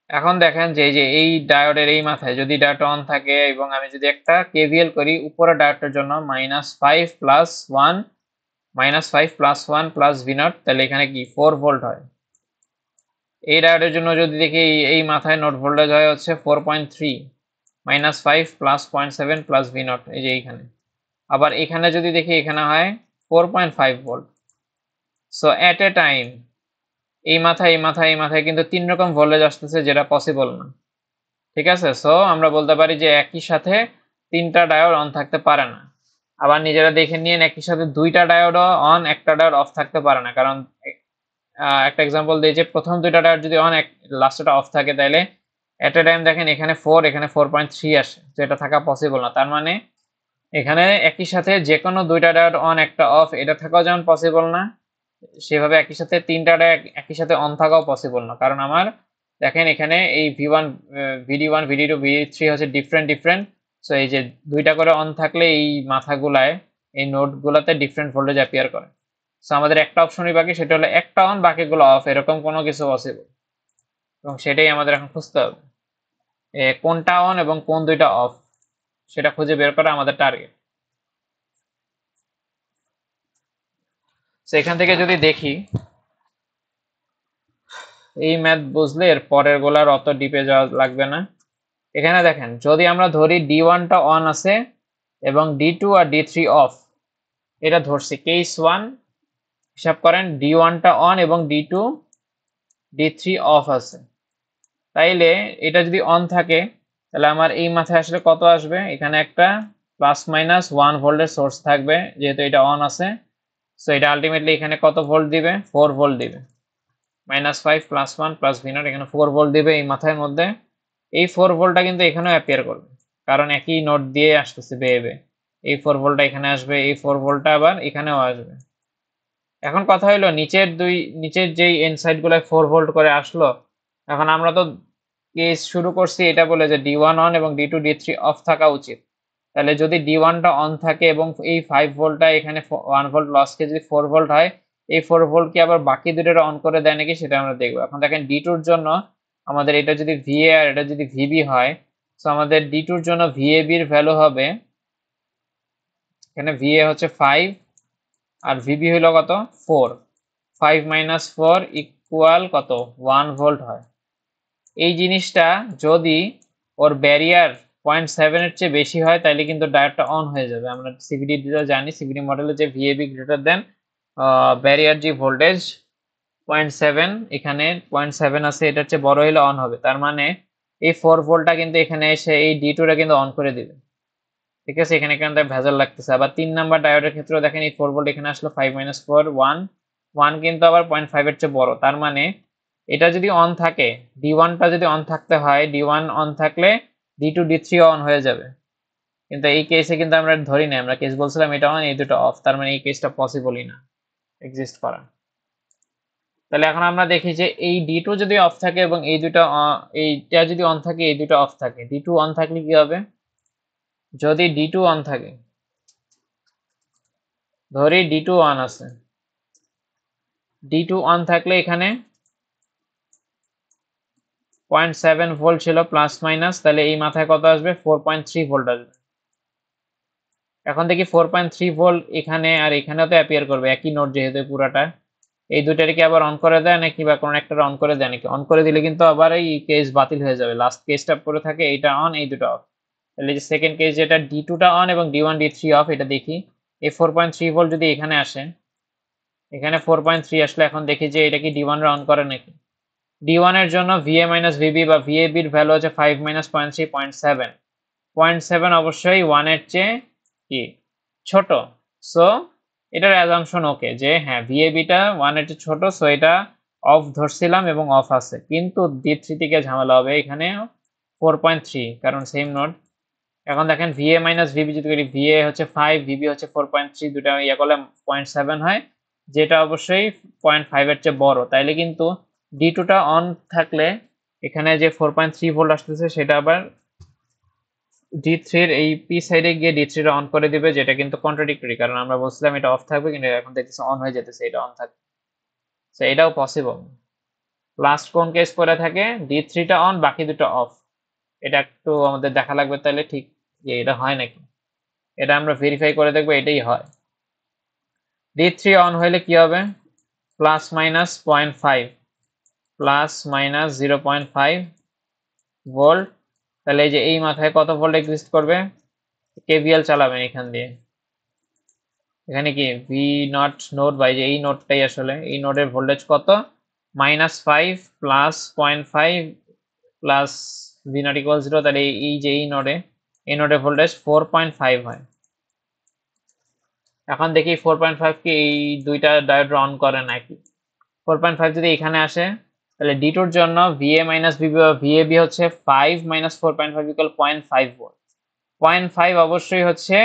এখন দেখেন যে এই যে এই ডায়োডের এই মাথায় যদি ডায়োড অন থাকে এবং আমি যদি একটা কেভিএল করি উপরের ডায়োডটার জন্য, -5 plus 1, -5 plus 1 plus V naught, তাহলে এখানে কি 4 ভোল্ট হয়। এই ডায়োডের জন্য যদি দেখি এই মাথায় নোড ভোল্টেজ হয় হচ্ছে 4.3, -5 প্লাস 0.7 প্লাস ভি নট, এই যে এইখানে। আবার এখানে যদি দেখি এখানে হয় 4.5 volt. So at a time এই মাথায় এই মাথায় এই মাথায় কিন্তু 3 রকম ভোল্টেজ আসতেছে, যেটা পসিবল না, ঠিক আছে? সো আমরা বলতে পারি যে একই সাথে তিনটা ডায়োড অন থাকতে পারে না। আবার নিজেরা দেখে নিয়ে একই সাথে দুইটা ডায়োডও অন, একটা ডায়োড অফ থাকতে পারে না। কারণ একটা এক্সাম্পল দিই যে প্রথম দুইটা ডায়োড যদি অন, লাস্টটা অফ থাকে, তাহলে এট এ টাইম দেখেন এখানে 4, এখানে 4.3 আসে, যেটা থাকা পসিবল না। তার মানে এখানে একই সাথে যে কোনো দুইটা ডায়োড অন একটা অফ, এটা থাকাও যেমন পসিবল না, সেভাবে একই সাথে তিনটা ডায়োড একই সাথে অন থাকাও পসিবল না। কারণ আমার দেখেন এখানে এই ভি1, ভিডি1, ভিডি2, ভিডি3 হচ্ছে ডিফারেন্ট ডিফারেন্ট। সো এই যে দুইটা করে অন থাকলে এই মাথাগুলায়, এই নোডগুলোতে ডিফারেন্ট ভোল্টেজ অ্যাপিয়ার করে। সো আমাদের একটা অপশনই বাকি, সেটা হলো একটা অন বাকিগুলো অফ, এরকম কোনো কিছু পসিবল। এবং সেটাই আমাদের এখন খুঁজতে হবে, কোনটা অন এবং কোন দুইটা অফ, সেটা খুঁজে বের করা আমাদের টার্গেট। এখান থেকে যদি দেখি, এই ম্যাথ বুঝলে এর পরের গুলার অত ডিপে যাওয়া লাগবে না। এখানে দেখেন যদি আমরা ধরি D1টা অন আছে এবং D2 আর D3 অফ, এটা ধরছি কেস 1। হিসাব করেন D1টা অন এবং D2 D3 অফ আছে, তাইলে এটা যদি অন থাকে তাহলে আমার এই মাথায় আসলে কত আসবে? এখানে একটা প্লাস মাইনাস 1 ভোল্টের সোর্স থাকবে, যেহেতু এটা অন আছে। সো এটা আলটিমেটলি এখানে কত ভোল্ট দিবে? 4 ভোল্ট দিবে। -5 প্লাস 1 প্লাস ভি নট, এখানে 4 ভোল্ট দিবে এই মাথার মধ্যে। এই 4 ভোল্টটা কিন্তু এখানেও অ্যাপিয়ার করবে, কারণ একই নোড দিয়ে আসতেছে বেয়ে বেয়ে। এই 4 ভোল্টটা এখানে আসবে, এই 4 ভোল্টটা আবার এখানেও আসবে। এখন কথা হলো নিচের যেই এন সাইড গুলো 4 ভোল্ট করে আসলো, এখন আমরা তো কেস শুরু করছি এটা বলে যে D1 অন এবং D2 D3 অফ থাকা উচিত। তাহলে যদি D1টা অন থাকে এবং এই 5 ভোল্টটা এখানে 1 ভোল্ট লসকে যদি 4 ভোল্ট হয়, এই 4 ভোল্ট কি আবার বাকি দুটোটা অন করে দেয় নাকি, সেটা আমরা দেখবো। এখন দেখেন D2-র জন্য আমাদের এটা যদি VA আর এটা যদি VB হয়, সো আমাদের D2-র জন্য VAB-র ভ্যালু হবে, এখানে VA হচ্ছে 5 আর VB হলো কত? 4। 5 মাইনাস 4 ইকুয়াল কত? 1 ভোল্ট হয়। এই জিনিসটা যদি ওর ব্যারিয়ার 0.7 এর চেয়ে বেশি হয় তাহলে কিন্তু ডায়োডটা অন হয়ে যাবে। আমরা সিভিডি জানি, সিভিডি মডেলে যে ভিএবি গ্রেটার দেন ব্যারিয়ার জি ভোল্টেজ 0.7, এখানে 0.7 আছে, এটার চেয়ে বড় হলে অন হবে। তার মানে এই 4 ভোল্টটা কিন্তু এখানে এসে এই D2টা কিন্তু অন করে দিবে। ঠিক আছে, এখানে কিন্তু ভেজাল লাগতেছে। আবার 3 নাম্বার ডায়োডের ক্ষেত্রেও দেখেন এই 4 ভোল্ট এখানে আসলো 5 - 4 1 কিন্তু আবার 0.5 এর চেয়ে বড়। তার মানে এটা যদি অন থাকে, D1টা যদি অন থাকতে হয়, D1 অন থাকলে D2 D3 অন হয়ে যাবে। কিন্তু এই কেসে কিন্তু আমরা ধরি না, আমরা কেস বলছিলাম এটা অন, এই দুটো অফ। তার মানে এই কেসটা পসিবলই না এক্সিস্ট করা। তাহলে এখন আমরা দেখি যে এই D2 যদি অফ থাকে এবং এই দুটো এইটা যদি অন থাকে, এই দুটো অফ থাকে, D2 অন থাকলে কি হবে? যদি D2 অন থাকে, ধরি D2 অন আছে, D2 অন থাকলে এখানে 0.7 ভোল্ট ছিল প্লাস মাইনাস, তাহলে এই মাথায় কত আসবে? 4.3 ভোল্ট আসবে। এখন দেখি 4.3 ভোল্ট এখানে আর এখানেও তো অ্যাপিয়ার করবে, একই নোড যেহেতু পুরাটা। এই দুটারে কি আবার অন করে দেয় নাকি, বা কোনো একটা অন করে দেয় নাকি? অন করে দিলে কিন্তু আবার এই কেস বাতিল হয়ে যাবে। লাস্ট কেসটা পড়ে থাকে এইটা অন, এই দুটো অফ। তাহলে যে সেকেন্ড কেস যেটা D2টা অন এবং D1 D3 অফ, এটা দেখি। এই 4.3 ভোল্ট যদি এখানে আসে, এখানে 4.3 আসলে এখন দেখি যে এটা কি D1 রে অন করে নাকি। D1 এর জন্য VA - VB বা VAB এর ভ্যালু হচ্ছে 5 - 0.3 0.7। 0.7 অবশ্যই 1 এর চেয়ে কি ছোট। সো এটার অ্যাজাম্পশন ওকে যে হ্যাঁ VAB-টা 1 এর চেয়ে ছোট, সো এটা অফ ধরছিলাম এবং অফ আছে। কিন্তু D3 থেকে ঝামেলা হবে, এখানে 4.3, কারণ সেম নোড। এখন দেখেন VA - VB যদি করি, VA হচ্ছে 5, VB হচ্ছে 4.3, দুটা ইয়া করলে 0.7 হয়, যেটা অবশ্যই 0.5 এর চেয়ে বড়। তাইলে কিন্তু D2টা অন থাকলে এখানে যে 4.3 ভোল্ট আসতেছে সেটা আবার D3 এর এই পি সাইডে গিয়ে D3টা অন করে দিবে, যেটা কিন্তু কন্ট্রাডিক্টরি, কারণ আমরা বলছিলাম এটা অফ থাকবে, কিন্তু এখন দেখতেছি অন হয়ে যেতেছে, এটা অন থাকবে। সো এটাও পসিবল। লাস্ট কোন কেস পড়ে থাকে? D3টা অন, বাকি দুটো অফ। এটা একটু আমাদের দেখা লাগবে তাহলে ঠিক যে এটা হয় নাকি। এটা আমরা ভেরিফাই করে দেখবো এটাই হয়। D3 অন হলে কি হবে? Plus minus 0.5 plus minus 0.5 volt. তাহলে এই যে এই মাথায় কত ভোল্ট এক্সিস্ট করবে? কেভিএল চালাবেন এখান দিয়ে। এখানে কি ভি নট নোড বাই, যে এই নোডটাই আসলে এই নোডের ভোল্টেজ কত? -5 plus 0.5 plus V naught equal 0। তাহলে এই যে এই নোডে ভোল্টেজ 4.5 হয়। এখন দেখি 4.5 কি এই দুইটা ডায়োড অন করে নাকি। 4.5 যদি এখানে আসে, তাহলে D2 এর জন্য VA - VB বা VAB হচ্ছে 5 - 4.5 ইকুয়াল 0.5 ভোল্ট। 0.5 অবশ্যই হচ্ছে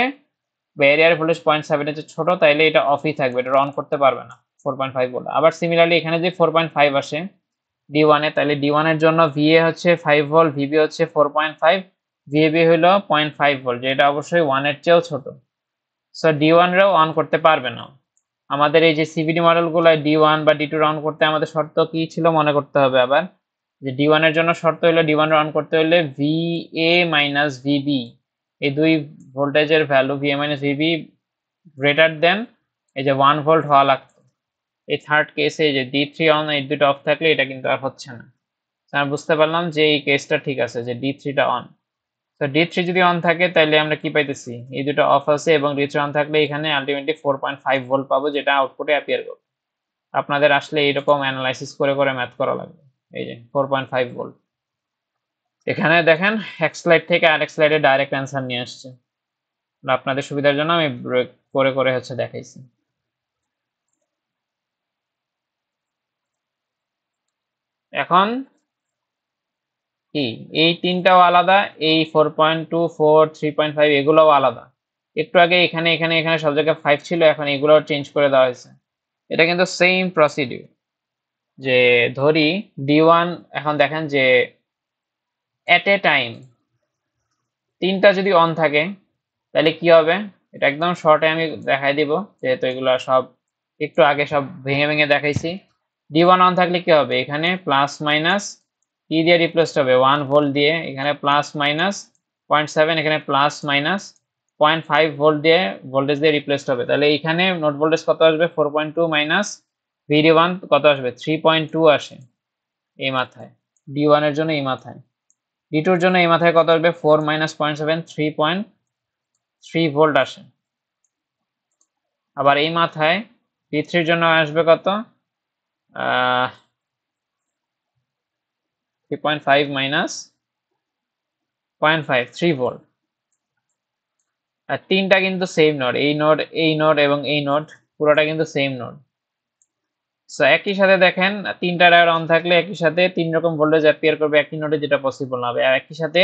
ব্যারিয়ার ভোল্টেজ 0.7 এর চেয়ে ছোট, তাইলে এটা অফই থাকবে, এটা অন করতে পারবে না 4.5 ভোল্ট। আবার সিমিলারলি এখানে যে 4.5 আসে D1 এ, তাহলে D1 এর জন্য VA হচ্ছে 5 ভোল্ট, VB হচ্ছে 4.5, VAB হলো 0.5 ভোল্ট, যেটা অবশ্যই 1 এর চেয়েও ছোট। সো D1 রেও অন করতে পারবে না। আমাদের এই যে সিভিডি মডেলগুলো D1 বা D2 অন করতে আমাদের শর্ত কি ছিল মনে করতে হবে আবার, যে D1 এর জন্য শর্ত হলো D1 অন করতে হলে VA - VB এই দুই ভোল্টেজের value VA - VB greater than এই যে 1 ভোল্ট হওয়া লাগতো। এই থার্ড কেসে যে D3 অন, এই দুটো অফ থাকলে এটা কিন্তু আর হচ্ছে না। আমি বুঝতে পারলাম যে এই কেসটা ঠিক আছে, যে D3টা অন। তো D3 যদি অন থাকে তাহলে আমরা কি পাইতেছি? এই দুটো অফ আছে এবং D3 অন থাকলে এখানে আলটিমেটলি 4.5 ভোল্ট পাবো, যেটা আউটপুটে অ্যাপিয়ার করবে। আপনাদের আসলে এরকম অ্যানালাইসিস করে করে ম্যাথ করা লাগবে। এই যে 4.5 ভোল্ট। এখানে দেখেন এক স্লাইড থেকে আরেক স্লাইডে ডাইরেক্ট অ্যান্সার নিয়ে আসছে। আপনাদের সুবিধার জন্য আমি করে করে হচ্ছে দেখাইছি। এখন কি এই তিনটাও আলাদা, এই 4.2 4 3.5 এগুলোও আলাদা। একটু আগে এখানে এখানে এখানে সব জায়গায় 5 ছিল, এখন এগুলো চেঞ্জ করে দেওয়া হয়েছে। এটা কিন্তু সেম প্রসিডিউর। যে ধরি D1, এখন দেখেন যে এট এ টাইম তিনটা যদি অন থাকে তাহলে কি হবে? এটা একদম শর্টে আমি দেখাই দিব, যেহেতু এগুলো সব একটু আগে সব ভেঙে ভেঙে দেখাইছি। D1 অন থাকলে কি হবে? এখানে প্লাস মাইনাস কি দিয়ে রিপ্লেস হবে? 1 ভোল্ট দিয়ে। এখানে প্লাস মাইনাস 0.7, এখানে প্লাস মাইনাস 0.5 ভোল্ট দিয়ে ভোল্টেজ দিয়ে রিপ্লেস হবে। তাহলে এখানে নোট ভোল্টেজ কত আসবে? 4.2 মাইনাস VD1 কত আসবে? 3.2 আসে এই মাথায়, D1 এর জন্য এই মাথায়। D2 এর জন্য এই মাথায় কত আসবে 4 মাইনাস 0.7 3.3 ভোল্ট আসে। আবার এই মাথায় D3 এর জন্য আসবে কত 3.5 মাইনাস 0.5 3 ভোল্ট। আর তিনটা কিন্তু সেম নোড, এই নোড এবং এই নোড পুরোটা কিন্তু সেম নোড। সো একই সাথে দেখেন তিনটা ডায়োড অন থাকলে একই সাথে তিন রকম ভোল্টেজ অ্যাপিয়ার করবে একই নোডে, যেটা পসিবল না হবে। আর একই সাথে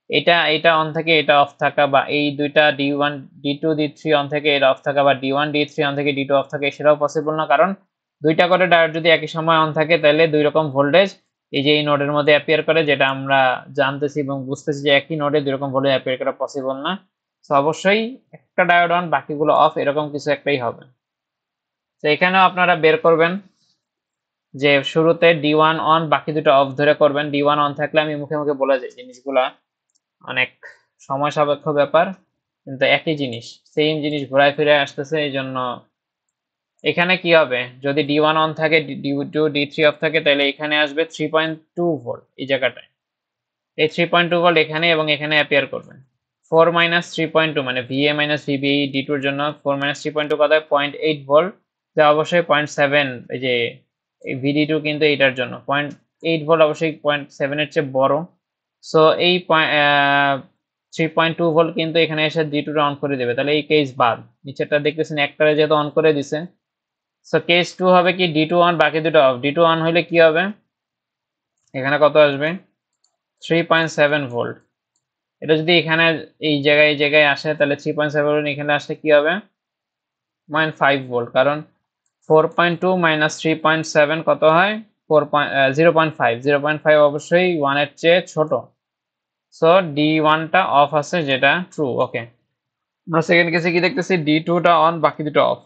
এটা অন থাকে এটা অফ থাকা, বা এই দুইটা D1 D2 D3 অন থেকে এটা অফ থাকা, বা D1 D3 অন থেকে D2 অফ থাকে, সেটাও পসিবল না। কারণ দুইটা করে ডায়োড যদি একই সময় অন থাকে তাহলে দুই রকম ভোল্টেজ এই যে এই নোডের মধ্যে অ্যাপিয়ার করে, যেটা আমরা জানতেছি এবং বুঝতেছি যে একই নোডে দুই রকম ভোল্টেজ অ্যাপিয়ার করা পসিবল না। তো অবশ্যই একটা ডায়োড অন বাকিগুলো অফ, এরকম কিছু একটাই হবে। তো এখানেও আপনারা বের করবেন যে শুরুতে D1 অন বাকি দুটো অফ ধরে করবেন। D1 অন থাকলে আমি মুখে মুখে বলে যাই, জিনিসগুলা অনেক সময় সাপেক্ষ ব্যাপার, কিন্তু একই জিনিস সেম জিনিস ঘোরায় ফিরে আসতেছে। এই জন্য এখানে কি হবে, যদি D1 অন থাকে D2 D3 অফ থাকে, তাহলে এখানে আসবে 3.2 ভোল্ট এই জায়গাটায়। এই 3.2 ভোল্ট এখানে এবং এখানে অ্যাপিয়ার করবে। 4 মাইনাস 3.2 মানে VA মাইনাস VB D2 এর জন্য 4 মাইনাস 3.2 কত হয় 0.8 ভোল্ট, যা অবশ্যই 0.7, এই যে VD2 কিন্তু এটার জন্য 0.8 ভোল্ট, অবশ্যই 0.7 এর চেয়ে বড়। সো এই 3.2 ভোল্ট কিন্তু এখানে এসে D2 টা অন করে দেবে, তাহলে এই কেস বাদ। নিচেরটা দেখতেছেন একটারে যেহেতু অন করে দিছে, সো কেস 2 হবে কি D2 অন বাকি দুটো অফ। D2 অন হলে কি হবে, এখানে কত আসবে 3.7 ভোল্ট। এটা যদি এখানে এই জায়গায় আসে তাহলে 3.7 ভোল্ট এখানে আসলে কি হবে 0.5 ভোল্ট, কারণ 4.2 মাইনাস 3.7 কত হয় 0.5। 0.5 অবশ্যই 1 এর চেয়ে ছোট। সো D1 টা অফ আছে, যেটা ট্রু। ওকে, আমরা সেকেন্ড কেসে কি দেখতেছি D2 টা অন বাকি দুটো অফ।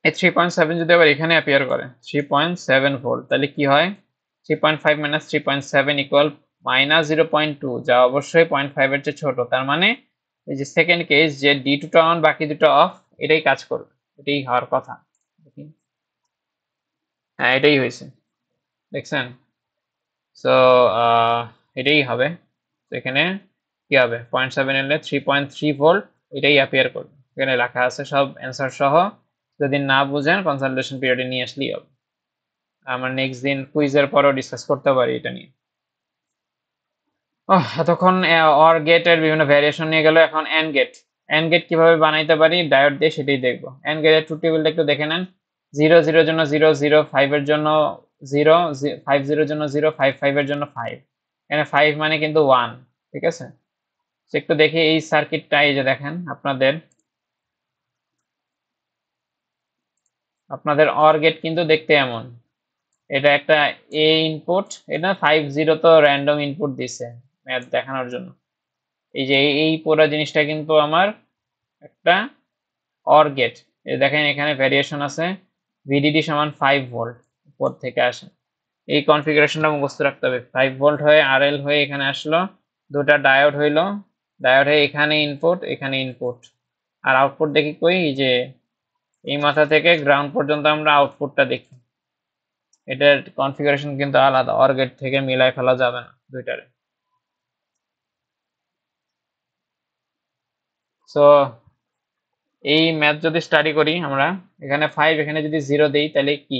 এই 3.7 যদি আবার এখানে অ্যাপিয়ার করে 3.7 ভোল্ট, তাহলে কি হয় 3.5 মাইনাস 3.7 ইকুয়াল মাইনাস 0.2, যা অবশ্যই 0.5 এর চেয়ে ছোট। তার মানে এই যে সেকেন্ড কেস যে D2 টা অন বাকি দুটো অফ, এটাই কাজ করবে, এটাই হওয়ার কথা। হ্যাঁ এটাই হয়েছে, দেখছেন। সো এটাই হবে। তো এখানে কি হবে 0.7 এলে 3.3 ভোল্ট, এটাই অ্যাপিয়ার করবে। এখানে লেখা আছে সব অ্যান্সার সহ, যদি না বুঝেন কনসালটেশন পিরিয়ডে নিয়ে আসলেই হবে। আমরা নেক্সট দিন কুইজের পরেও ডিসকাস করতে পারি এটা নিয়ে। এতক্ষণ অর গেটের বিভিন্ন ভ্যারিয়েশন নিয়ে গেল, এখন এন্ড গেট। এন্ড গেট কিভাবে বানাইতে পারি ডায়োড দিয়ে সেটাই দেখবো। এন্ড গেটের ট্রুথ টেবিলটা একটু দেখে নেন। 0 0 এর জন্য 0 0, 5 এর জন্য 0, 5 0 এর জন্য 0, 5 5 এর জন্য 5। এখানে 5 মানে কিন্তু 1, ঠিক আছে। একটু দেখি এই সার্কিটটা, এই যে দেখেন আপনাদের অর গেট কিন্তু দেখতে এমন। এটা একটা এ ইনপুট, এটা 5 0 তো র্যান্ডম ইনপুট দিছে ম্যাথ দেখানোর জন্য। এই যে এই পুরো জিনিসটা কিন্তু আমার একটা অর গেট। এই দেখেন এখানে ভ্যারিয়েশন আছে, VDD সমান 5 ভোল্ট উপর থেকে আসে। এই কনফিগারেশনটা মুখস্থ রাখতে হবে। 5 ভোল্ট হয়ে RL হয়ে এখানে আসলো, দুটা ডায়োড হইলো, ডায়োড হয়ে এখানে ইনপুট, আর আউটপুট দেখি কই, এই যে এই মাথা থেকে গ্রাউন্ড পর্যন্ত আমরা আউটপুটটা দেখি। এটার কনফিগারেশন কিন্তু আলাদা, অর গেট থেকে মিলাই ফেলা যাবে না দুইটারে। সো এই ম্যাথ যদি স্টাডি করি আমরা, এখানে 5 এখানে যদি 0 দেই তাহলে কি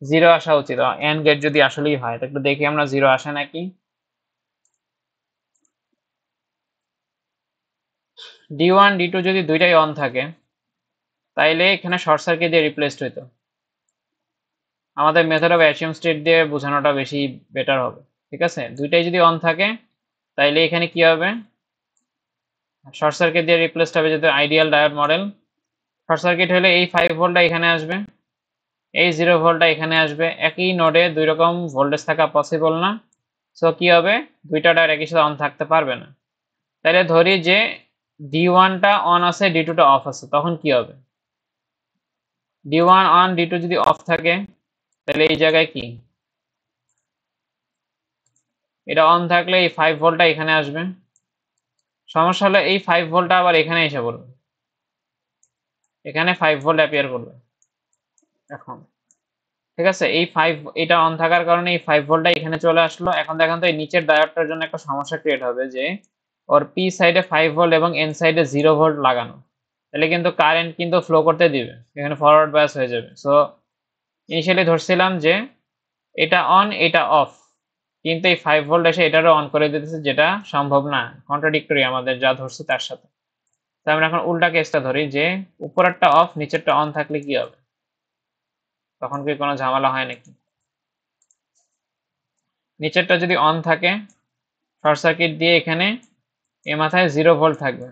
0 আসা উচিত। এন্ড গেট যদি আসলেই হয়, একটু দেখি আমরা 0 আসে নাকি। D1 D2 যদি দুইটাই অন থাকে তাইলে এখানে শর্ট সার্কিট দিয়ে রিপ্লেসড হইতো। আমাদের মেথড অফ অ্যাসিউম স্টেট দিয়ে বোঝানোটা বেশি বেটার হবে, ঠিক আছে। দুইটাই যদি অন থাকে তাইলে এখানে কি হবে শর্ট সার্কিট দিয়ে রিপ্লেসড হবে, যেহেতু ideal diode model. Short circuit হলে এই 5 ভোল্টটা এখানে আসবে, এই 0 ভোল্টটা এখানে আসবে। একই নোডে দুই রকম ভোল্টেজ থাকা পসিবল না। সো কি হবে দুইটা ডায়োড একই সাথে অন থাকতে পারবে না। তাহলে ধরি যে D1 টা অন আছে D2 টা অফ আছে, তখন কি হবে D1 অন D2 যদি অফ থাকে তাহলে এই জায়গায় কি এটা অন থাকলে এই 5 ভোল্টটা এখানে আসবে। সমস্যা হলো এই 5 ভোল্টটা আবার এখানে এসে পড়বে, এখানে 5 ভোল্ট অ্যাপিয়ার করবে। এখন ঠিক আছে, এই 5 এটা অন থাকার কারণে এই 5 ভোল্টটা এখানে চলে আসলো। এখন দেখেন তো এই নিচের ডায়োডটার জন্য একটা সমস্যা ক্রিয়েট হবে যে ওর পি সাইডে 5 ভোল্ট এবং এন সাইডে 0 ভোল্ট লাগানো, তাহলে কিন্তু কারেন্ট কিন্তু ফ্লো করতে দিবে, এখানে ফরওয়ার্ড বায়াস হয়ে যাবে। সো ইনিশিয়ালি ধরছিলাম যে এটা অন এটা অফ, কিন্তু এই 5 ভোল্ট এসে এটারও অন করে দিতেছে, যেটা সম্ভব না, কন্ট্রাডিক্টরি আমাদের যা ধরছি তার সাথে। তো আমরা এখন উল্টা কেসটা ধরি যে উপরেরটা অফ নিচেরটা অন থাকলে কি হবে, তখন কি কোনো ঝামেলা হয় নাকি? নিচেরটা যদি অন থাকে শর্ট সার্কিট দিয়ে এখানে এ মাথায় 0 ভোল্ট থাকবে,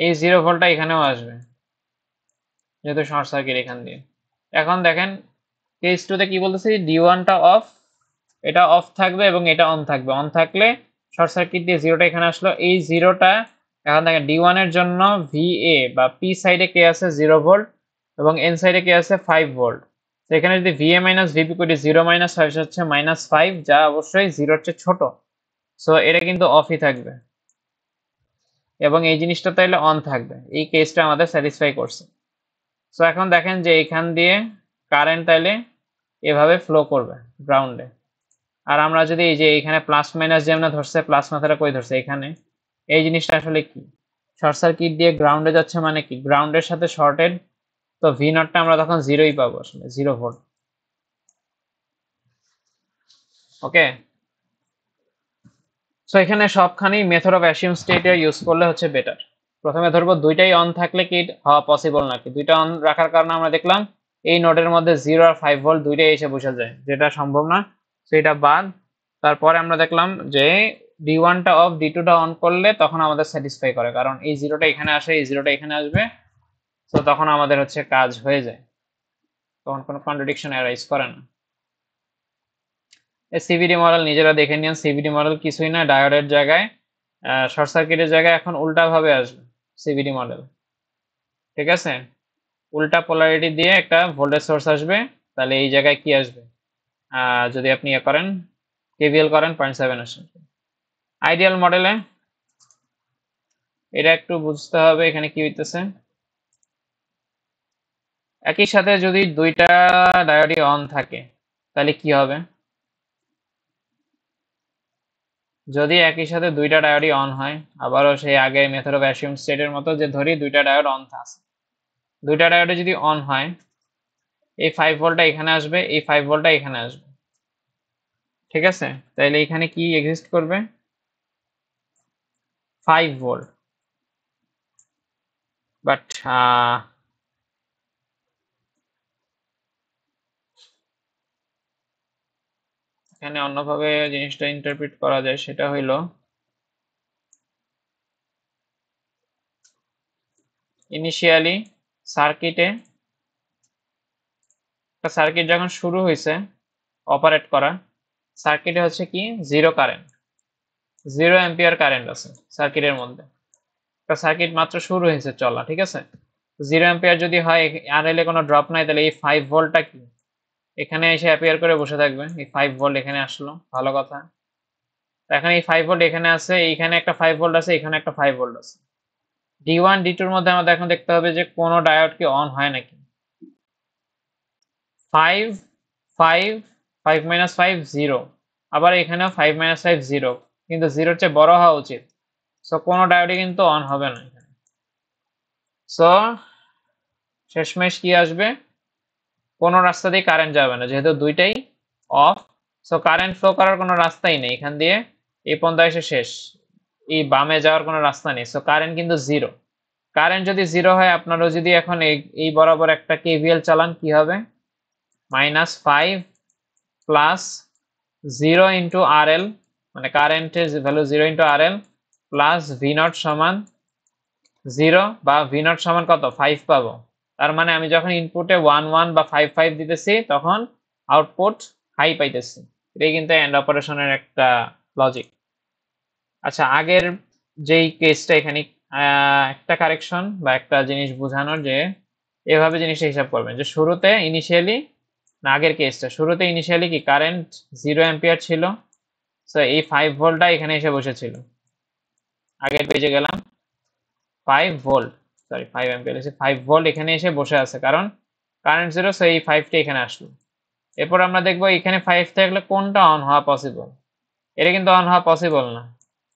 এই 0 ভোল্টটা এখানেও আসবে যেহেতু শর্ট সার্কিট এখান দিয়ে। এখন দেখেন কেস 2 তে কি বলতেছি, D1টা অফ, এটা অফ থাকবে এবং এটা অন থাকবে। অন থাকলে শর্ট সার্কিট দিয়ে 0টা এখানে আসলো, এই 0টা এখন দেখেন D1 এর জন্য VA বা P সাইডে কে আছে 0 ভোল্ট এবং N সাইডে কে আছে 5 ভোল্ট। তো এখানে যদি VA মাইনাস VP করি 0 মাইনাস 5 হচ্ছে -5, যা অবশ্যই 0 এর চেয়ে ছোট। সো এটা কিন্তু অফই থাকবে এবং এই জিনিসটা তাইলে অন থাকবে, এই কেসটা আমাদের স্যাটিসফাই করছে। সো এখন দেখেন যে এখান দিয়ে কারেন্ট তাইলে এভাবে ফ্লো করবে গ্রাউন্ডে। আর আমরা যদি এই যে এখানে প্লাস মাইনাস যেমন ধরছে, প্লাস মাথাটা কই ধরছে এখানে, এই জিনিসটা আসলে কি, শর্ট সার্কিট দিয়ে গ্রাউন্ডে যাচ্ছে মানে কি, গ্রাউন্ডের সাথে শর্টেড, তো ভি নটটা আমরা তখন 0ই পাবো, আসলে 0 ভোল্ট। ওকে, সো এখানে সবখানেই মেথড অফ অ্যাসিউম স্টেটে ইউজ করলে হচ্ছে বেটার। প্রথমে ধরবো দুইটাই অন থাকলে কি হওয়া পসিবল নাকি, দুইটা অন রাখার কারণে আমরা দেখলাম এই নোডের মধ্যে 0 আর 5 ভোল্ট দুইটাই এসে বসে যায়, যেটা সম্ভব না, সেটা বাদ। তারপরে আমরা দেখলাম যে D1টা অফ D2টা অন করলে তখন আমাদের স্যাটিসফাই করে, কারণ এই 0টা এখানে আসে, এই 0টা এখানে আসবে, তো তখন আমাদের হচ্ছে কাজ হয়ে যায়, তখন কোনো কন্ট্রাডিকশন অ্যারাইজ করে না। সিভিডি মডেল নিজেরা দেখে নিন, সিভিডি মডেল কিছুই না, ডায়োডের জায়গায় শর্ট সার্কিটের জায়গায় এখন উল্টা ভাবে আসবে সিভিডি মডেল। ঠিক আছে, উল্টা পোলারিটি দিয়ে একটা ভোল্টেজ সোর্স আসবে, তাহলে এই জায়গায় কি আসবে, যদি আপনি ইয়ে করেন কেভিএল করেন 0.7 আসবে। আইডিয়াল মডেলে এটা একটু বুঝতে হবে এখানে কি হইতেছে। একই সাথে যদি দুইটা ডায়োডই অন থাকে তাহলে কি হবে, যদি একই সাথে দুইটা ডায়োডই অন হয়, আবারও সেই আগে মেথড অফ অ্যাসিউম স্টেটের মতো যে ধরি দুইটা ডায়োড অন আছে, দুইটা ডায়োডে যদি অন হয় এই 5 ভোল্টটা এখানে আসবে, এই 5 ভোল্টটা এখানে আসবে। ঠিক আছে, তাহলে এখানে কি এক্সিস্ট করবে, 5 ভোল্ট। বাট এখানে অন্যভাবে জিনিসটা ইন্টারপ্রিট করা যায়, সেটা হইলো ইনিশিয়ালি সার্কিটে, একটা সার্কিট যখন শুরু হয়েছে অপারেট করা, সার্কিটে হচ্ছে কি 0 কারেন্ট, 0 অ্যাম্পিয়ার কারেন্ট আছে সার্কিটের মধ্যে, একটা সার্কিট মাত্র শুরু হয়েছে চলা, ঠিক আছে, 0 অ্যাম্পিয়ার যদি হয় আর এলে কোনো ড্রপ নাই, তাহলে এই 5 ভোল্টটা কি এখানে এসে অ্যাপিয়ার করে বসে থাকবে, এই 5 ভোল্ট এখানে আসলো, ভালো কথা। এখন এই 5 ভোল্ট এখানে আছে, এইখানে একটা 5 ভোল্ট আছে, এখানে একটা 5 ভোল্ট আছে। D1 D2 এর মধ্যে আমাদের এখন দেখতে হবে যে কোনো ডায়োড কি অন হয় নাকি। 5 5 5 মাইনাস 5 0, আবার এখানেও 5 মাইনাস 5 0, কিন্তু 0 এর চেয়ে বড় হওয়া উচিত, সো কোনো ডায়োডই কিন্তু অন হবে না এখানে। সো শেষমেশ কি আসবে, কোনো রাস্তা দিয়ে কারেন্ট যাবে না যেহেতু দুইটাই অফ, সো কারেন্ট ফ্লো করার কোনো রাস্তাই নেই এখান দিয়ে, এই পর্যন্ত এসে শেষ, এই বামে যাওয়ার কোনো রাস্তা নেই, সো কারেন্ট কিন্তু 0। কারেন্ট যদি 0 হয় আপনারা যদি এখন এই বরাবর একটা কেভিএল চালান কি হবে, -5 প্লাস 0 ইন্টু RL, মানে কারেন্টের value 0 into RL plus V0 সমান 0 বা V0 সমান কত 5 পাবো। তার মানে আমি যখন ইনপুটে 1 1 বা 5 5 দিতেছি তখন আউটপুট হাই পাইতেছি, এটাই কিন্তু এন্ড অপারেশনের একটা লজিক। আচ্ছা, আগের যেই কেসটা এখানে একটা কারেকশন বা একটা জিনিস বোঝানোর, যে এভাবে জিনিসটা হিসাব করবেন যে শুরুতে ইনিশিয়ালি, না আগের কেসটা শুরুতে ইনিশিয়ালি কি কারেন্ট 0 অ্যাম্পিয়ার ছিল, সো এই 5 ভোল্টটা এখানে এসে বসেছিল, আগের পেজে গেলাম, 5 ভোল্ট, সরি 5 অ্যাম্পিয়ার এসে 5 ভোল্ট এখানে এসে বসে আছে, কারণ কারেন্ট জিরো, সো এই 5টা এখানে আসলো। এরপর আমরা দেখবো এখানে 5 থাকলে কোনটা অন হওয়া পসিবল। এটা কিন্তু অন হওয়া পসিবল না,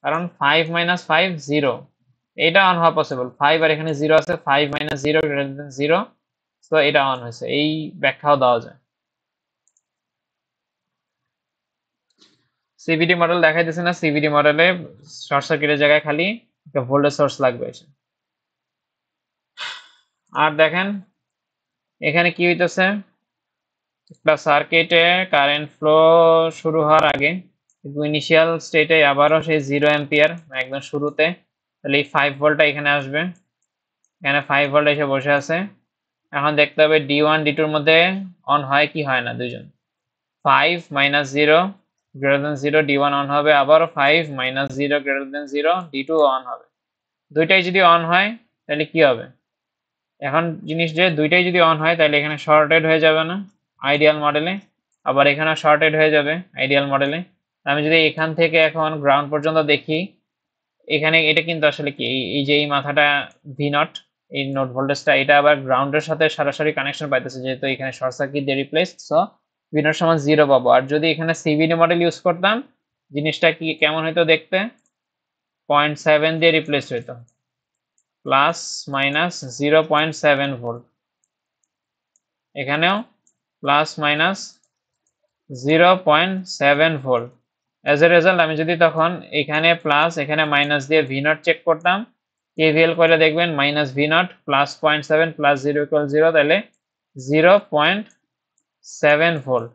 কারণ 5 - 5 0, এটা অন হওয়া পসিবল। 5 আর এখানে 0 আছে, 5 - 0 > 0, সো এটা অন হয়েছে। এই ব্যাখ্যাও দেওয়া যায়। সিভিডি মডেল দেখাই দিচ্ছে না, সিভিডি মডেলে শর্ট সার্কিটের জায়গায় খালি একটা ভোল্টেজ সোর্স লাগবে এসে। আর দেখেন এখানে কি হইতেছে, একটা সার্কিটে কারেন্ট ফ্লো শুরু হওয়ার আগে ইনিশিয়াল স্টেটে আবারও সেই 0 অ্যাম্পিয়ার একদম শুরুতে, তাহলে এই 5 ভোল্টটা এখানে আসবে, এখানে 5 ভোল্ট এসে বসে আছে। এখন দেখতে হবে D1 D2 এর মধ্যে অন হয় কি হয় না দুইজন। 5 - 0 > 0 D1 অন হবে, আবারও 5 - 0 > 0 D2 অন হবে। দুইটাই যদি অন হয় তাহলে কি হবে, এখন জিনিস যে দুইটাই যদি অন হয় তাহলে এখানে শর্টেড হয়ে যাবে না আইডিয়াল মডেলে, আবার এখানে শর্টেড হয়ে যাবে আইডিয়াল মডেলে। আমি যদি এখান থেকে এখন গ্রাউন্ড পর্যন্ত দেখি, এখানে এটা কিন্তু আসলে কি এই যে এই মাথাটা V0, এই নোড ভোল্টেজটা, এটা আবার গ্রাউন্ডের সাথে সরাসরি কানেকশন পাইতেছে, যেহেতু এখানে শর্ট সার্কিট দিয়ে রিপ্লেসড, সো V0 সমান 0 পাবো। আর যদি এখানে সিভিডি মডেল ইউজ করতাম, জিনিসটা কি কেমন হইতো দেখতে, 0.7 দিয়ে রিপ্লেস হইতো, প্লাস মাইনাস 0.7 ভোল্ট, এখানেও plus minus 0.7 volt. As a result আমি যদি তখন এখানে প্লাস এখানে মাইনাস দিয়ে V0 চেক করতাম, KVL করে দেখবেন -V0 প্লাস 0.7 প্লাস 0 = 0, তাহলে 0.7 ভোল্ট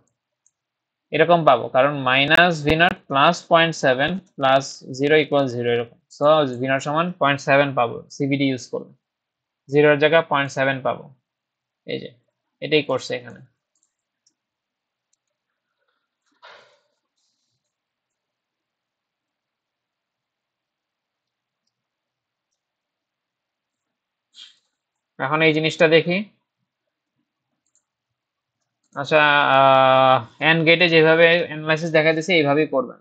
এরকম পাবো, কারণ -V0 প্লাস 0.7 প্লাস 0 = 0 এরকম। সো V0 সমান 0.7 পাবো সিভিডি ইউজ করলে, 0 এর জায়গায় 0.7 পাবো। এই যে এটাই করছে এখানে। এখন এই জিনিসটা দেখি। আচ্ছা, এন্ড গেটে যেভাবে অ্যানালাইসিস দেখা দিচ্ছে এইভাবেই করবেন।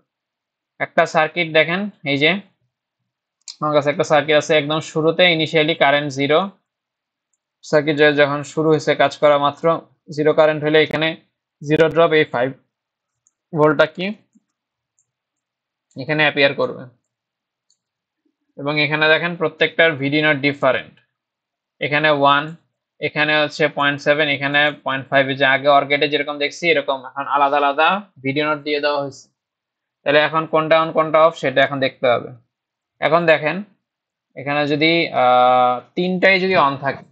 একটা সার্কিট দেখেন, এই যে আমার কাছে একটা সার্কিট আছে, একদম শুরুতে ইনিশিয়ালি কারেন্ট 0, সার্কিট যখন শুরু হয়েছে কাজ করা মাত্র 0 কারেন্ট হলে এখানে 0 ড্রপ, এই 5 ভোল্টটা কি এখানে অ্যাপিয়ার করবে। এবং এখানে দেখেন প্রত্যেকটার ভিডি নট ডিফারেন্ট, এখানে 1, এখানে হচ্ছে 0.7, এখানে 0.5, যে আগে অর গেটে যেরকম দেখছি এরকম এখন আলাদা আলাদা ভিডিও নোট দিয়ে দেওয়া হয়েছে। তাহলে এখন কোনটা অন কোনটা অফ সেটা এখন দেখতে হবে। এখন দেখেন এখানে যদি তিনটাই যদি অন থাকে,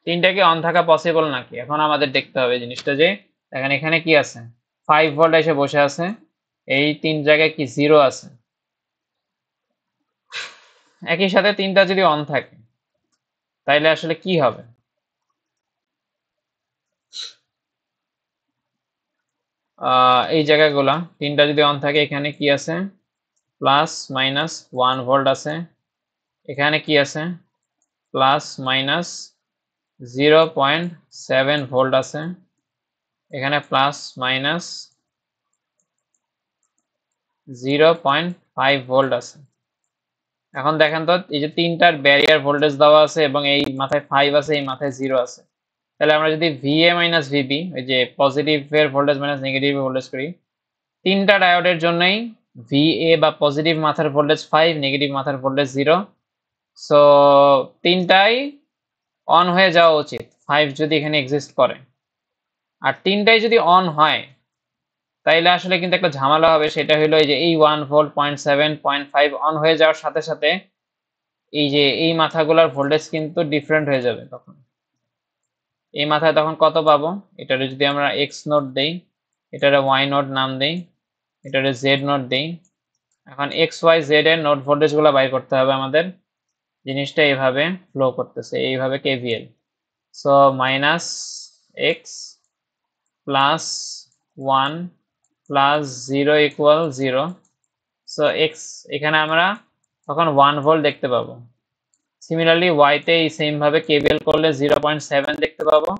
তিনটা কি অন থাকা পসিবল নাকি, এখন আমাদের দেখতে হবে জিনিসটা যে দেখেন এখানে কি আছে, 5 ভোল্ট এসে বসে আছে, এই তিন জায়গায় কি 0 আছে, একই সাথে তিনটা যদি অন থাকে তাইলে আসলে কি হবে, এই জায়গাগুলা তিনটা যদি অন থাকে, এখানে কি আছে প্লাস মাইনাস 1 ভোল্ট আছে, এখানে কি আছে প্লাস মাইনাস 0.7 ভোল্ট আছে, এখানে প্লাস মাইনাস 0.5 ভোল্ট আছে। এখন দেখেন তো এই যে তিনটার ব্যারিয়ার ভোল্টেজ দেওয়া আছে এবং এই মাথায় 5 আছে, এই মাথায় 0 আছে। তাহলে আমরা যদি VA মাইনাস VB, ওই যে পজিটিভের ভোল্টেজ মাইনাস নেগেটিভ ভোল্টেজ করি, তিনটা ডায়োডের জন্যই VA বা পজিটিভ মাথার ভোল্টেজ 5, নেগেটিভ মাথার ভোল্টেজ 0, সো তিনটাই অন হয়ে যাওয়া উচিত 5 যদি এখানে এক্সিস্ট করে। আর তিনটাই যদি অন হয় তাইলে আসলে কিন্তু একটা ঝামেলা হবে, সেটা হলো এই যে এই 1 ভোল্ট 0.7 0.5 অন হয়ে যাওয়ার সাথে সাথে এই যে এই মাথাগুলোর ভোল্টেজ কিন্তু ডিফারেন্ট হয়ে যাবে। তখন এই মাথায় তখন কত পাবো, এটারে যদি আমরা এক্স নোট দেই, এটারে ওয়াই নোট নাম দেই, এটারে জেড নোট দেই, এখন এক্স ওয়াই জেড এর নোট ভোল্টেজ গুলো বাই করতে হবে আমাদের। জিনিসটা এইভাবে ফ্লো করতেছে, এইভাবে KVL, so minus x plus 1 plus 0 = 0, so x এখানে আমরা তখন 1 ভোল্ট দেখতে পাবো। সিমিলারলি ওয়াইতে এই সেম ভাবে কেভিএল করলে 0.7 দেখতে পাবো,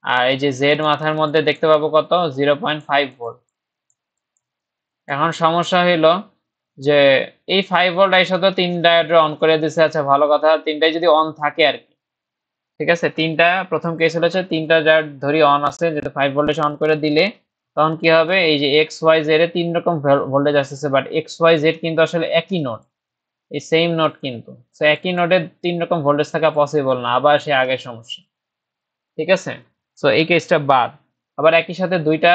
আর এই যে জেড মাথার মধ্যে দেখতে পাবো কত 0.5 ভোল্ট। এখন সমস্যা হইলো যে এই 5 ভোল্ট এর সাথে তিন ডায়োড অন করে দিছে, আচ্ছা ভালো কথা, তিনটাই যদি অন থাকে আর কি, ঠিক আছে, তিনটা প্রথম কেস হচ্ছে তিনটা যার ধরি অন আছে, যেটা 5 ভোল্টেজ অন করে দিলে তখন কি হবে, এই যে এক্স ওয়াই জেড এ তিন রকম ভোল্টেজ আসতেছে, বাট এক্স ওয়াই জেড কিন্তু আসলে একই নোড, এই সেম নোড কিন্তু, তো একই নোডে তিন রকম ভোল্টেজ থাকা পসিবল না, আবার সে আগের সমস্যা। ঠিক আছে, তো এই কেসটা বাদ। আবার একই সাথে দুইটা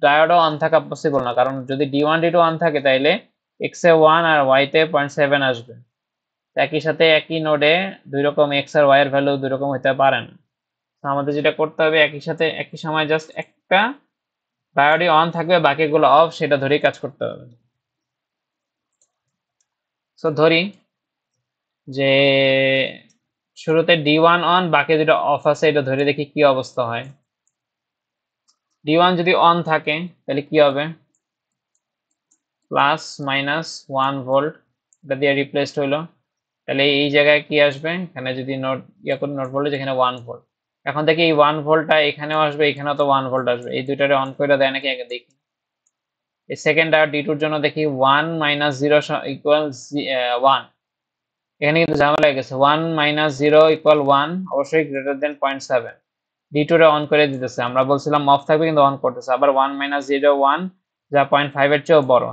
ডায়োডও অন থাকা পসিবল না, কারণ যদি D one D two on থাকে তাইলে এক্স এ 1 আর ওয়াই তে 0.7 আসবে। একই সাথে একই নোডে দুই রকম এক্স আর ওয়াই এর ভ্যালু দুই রকম হতে পারে না। তো আমাদের যেটা করতে হবে, একই সাথে একই সময় জাস্ট একটা ডায়োডই অন থাকবে, বাকিগুলো অফ, সেটা ধরেই কাজ করতে হবে। সো ধরি যে শুরুতে ডি ওয়ান অন, বাকি দুটো অফ আছে, এটা ধরে দেখি কি অবস্থা হয়। ডি ওয়ান যদি অন থাকে তাহলে কি হবে, প্লাস মাইনাস 1 ভোল্ট, এটা দিয়ে রিপ্লেসড হইলো। তাহলে এই জায়গায় কি আসবে, এখানে যদি নোট করে নোট ভোল্টেজ, এখানে 1 ভোল্ট। এখন দেখি এই 1 ভোল্টটা এখানেও আসবে, এখানেও তো 1 ভোল্ট আসবে, এই দুইটারে অন করে দেয় নাকি আগে দেখি। এই সেকেন্ড ডায়োড ডি2-র জন্য দেখি 1 - 0 ইকুয়াল 1, এখানে কিন্তু ঝামেলা হয়ে গেছে, 1 - 0 ইকুয়াল 1 অবশ্যই গ্রেটার দেন 0.7। ডি2 রে অন করে দিতেছে, আমরা বলছিলাম অফ থাকবে কিন্তু অন করতেছে, আবার 1 - 0 1, যা 0.5 এর চেয়েও বড়।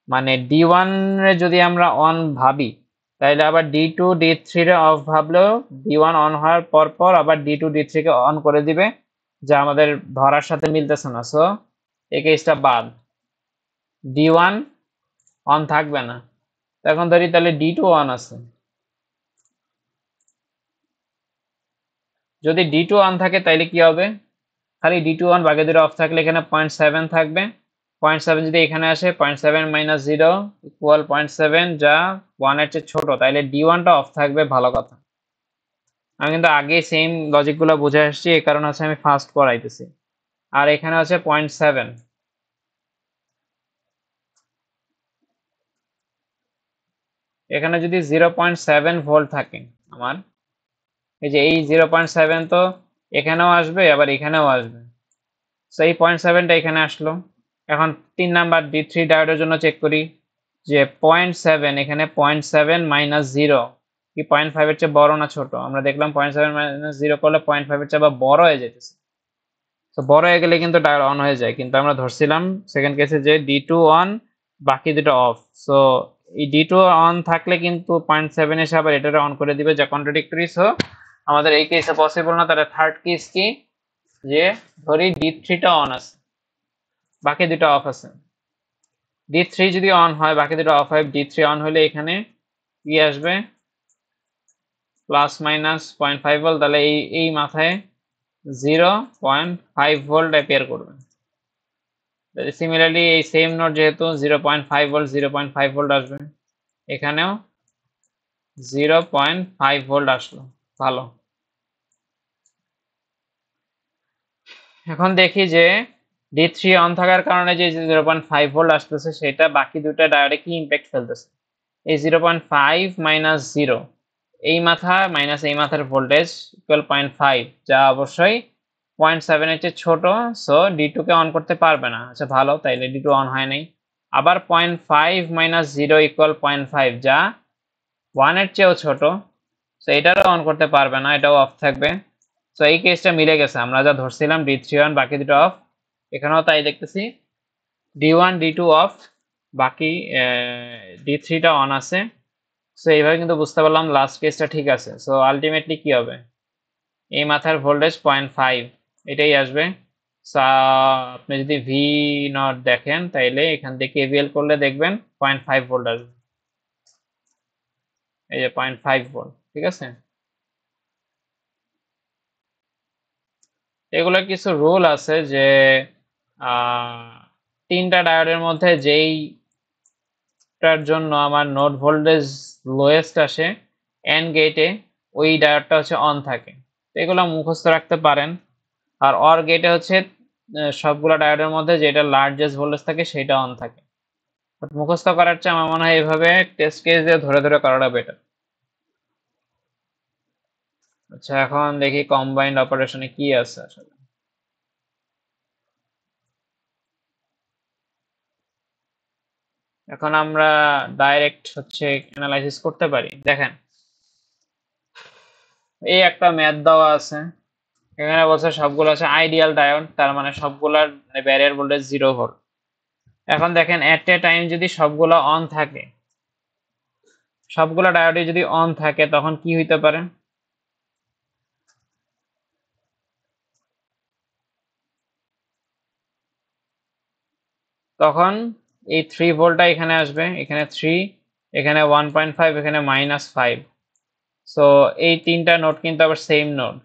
মানে ডি ওয়ান রে যদি আমরা অন ভাবি, তাইলে আবার ডি2 ডি3 রে অফ ভাবলেও ডি ওয়ান অন হওয়ার পর পর আবার ডি2 ডি3 কে অন করে দিবে, যা আমাদের ধরার সাথে মিলতেছে না। সো এই কেসটা বাদ, ডি ওয়ান অন থাকবে না। এখন ধরি তাহলে ডি2 অন আছে, যদি ডি2 অন থাকে তাইলে কি হবে, খালি ডি2 অন, বাকি দুটো অফ থাকলে এখানে 0.7 থাকবে। 0.7 যদি এখানে আসে, 0.7 - 0 ইকুয়াল 0.7, যা 1 এর চেয়ে ছোট, তাইলে ডি1টা অফ থাকবে, ভালো কথা। আমি কিন্তু আগে সেম লজিক গুলো বুঝে আসছি, এই কারণে হচ্ছে আমি ফার্স্ট করাইতেছি। আর এখানে হচ্ছে 0.7, এখানে যদি 0.7 ভোল্ট থাকে আমার, এই যে এই 0.7 তো এখানেও আসবে আবার এখানেও আসবে, তো এই 0.7টা এখানে আসলো। এখন 3 নাম্বার ডি3 ডায়োডের জন্য চেক করি, যে 0.7, এখানে 0.7 - 0 কি 0.5 এর চেয়ে বড় না ছোট, আমরা দেখলাম 0.7 - 0 করলে 0.5 এর চেয়ে আবার বড় হয়ে যেতেছে। তো বড় হয়ে গেলে কিন্তু ডায়োড অন হয়ে যায়, কিন্তু আমরা ধরছিলাম সেকেন্ড কেসে যে ডি2 অন, বাকি দুটো অফ। সো এই ডি2 অন থাকলে কিন্তু 0.7 এসে আবার এটারে অন করে দিবে, যা কন্ট্রাডিক্টরি। সো আমাদের এই কেসে পসিবল না, তাহলে থার্ড কেস কি, যে ধরি ডি3টা অন আছে, বাকি দুটো অফ আছে। ডি3 যদি অন হয়, বাকি দুটো অফ হয়, ডি3 অন হলে এখানে কি আসবে, প্লাস মাইনাস 0.5 ভোল্ট, তাহলে এই মাথায় 0.5 ভোল্ট অ্যাপিয়ার করবে। সিমিলারলি এই সেম নোড যেহেতু 0.5 ভোল্ট, 0.5 ভোল্ট আসবে, এখানেও 0.5 ভোল্ট আসলো, ভালো। এখন দেখি যে ডি3 অন থাকার কারণে যে 0.5 ভোল্ট আসতেছে, সেটা বাকি দুটা ডায়োডে কি ইম্প্যাক্ট ফেলতেছে। এই 0.5 - 0, এই মাথা মাইনাস এই মাথার ভোল্টেজ ইকুয়াল 0.5, যা অবশ্যই 0.7 এর চেয়ে ছোট। সো ডি2 কে অন করতে পারবে না। আচ্ছা ভালো, তাইলে ডি2 অন হয় নাই। আবার 0.5 - 0 ইকুয়াল 0.5, যা 1 এর চেয়েও ছোট, সো এটারও অন করতে পারবে না, এটাও অফ থাকবে। সো এই কেসটা মিলে গেছে, আমরা যা ধরছিলাম ডি3 অন, বাকি দুটো অফ, এখানেও তাই দেখতেছি, ডি1 ডি2 অফ, বাকি ডি3টা অন আছে। সো এইভাবে কিন্তু বুঝতে পারলাম লাস্ট কেসটা ঠিক আছে। সো আলটিমেটলি কি হবে, এই মাথার ভোল্টেজ 0.5, এটাই আসবে। আপনি যদি ভি নট দেখেন তাইলে এখান থেকে কেভিএল করলে দেখবেন 0.5 ভোল্ট আসবে, এই যে 0.5 ভোল্ট। ঠিক আছে, এগুলো কিছু রুল আছে যে তিনটা ডায়োডের মধ্যে যেইটার জন্য আমার নোড ভোল্টেজ লোয়েস্ট আসে এন্ড গেটে, ওই ডায়োডটা হচ্ছে অন থাকে। তো এগুলো মুখস্থ রাখতে পারেন। আর অর গেটে হচ্ছে সবগুলো ডায়োডের মধ্যে যেটা লার্জেস্ট ভোল্টেজ থাকে সেটা অন থাকে। মুখস্থ করার চেয়ে আমার মনে হয় এইভাবে টেস্ট কেস দিয়ে ধরে ধরে করাটা বেটার। আচ্ছা, এখন দেখি কম্বাইন্ড অপারেশনে কি আছে আসলে। এখন আমরা ডাইরেক্ট হচ্ছে অ্যানালাইসিস করতে পারি। দেখেন, এই একটা ম্যাথ দেওয়া আছে, এখানে বলছে সবগুলো আছে আইডিয়াল ডায়োড, তার মানে সবগুলার ব্যারিয়ার ভোল্টেজ 0 ভোল্ট। এখন দেখেন এট এ টাইম যদি সবগুলো অন থাকে, সবগুলো ডায়োডে যদি অন থাকে তখন কি হইতে পারে? তখন এই 3 ভোল্টটা এখানে আসবে, এখানে 3, এখানে 1.5, এখানে -5। সো এই তিনটা নোড কিন্তু আবার same node.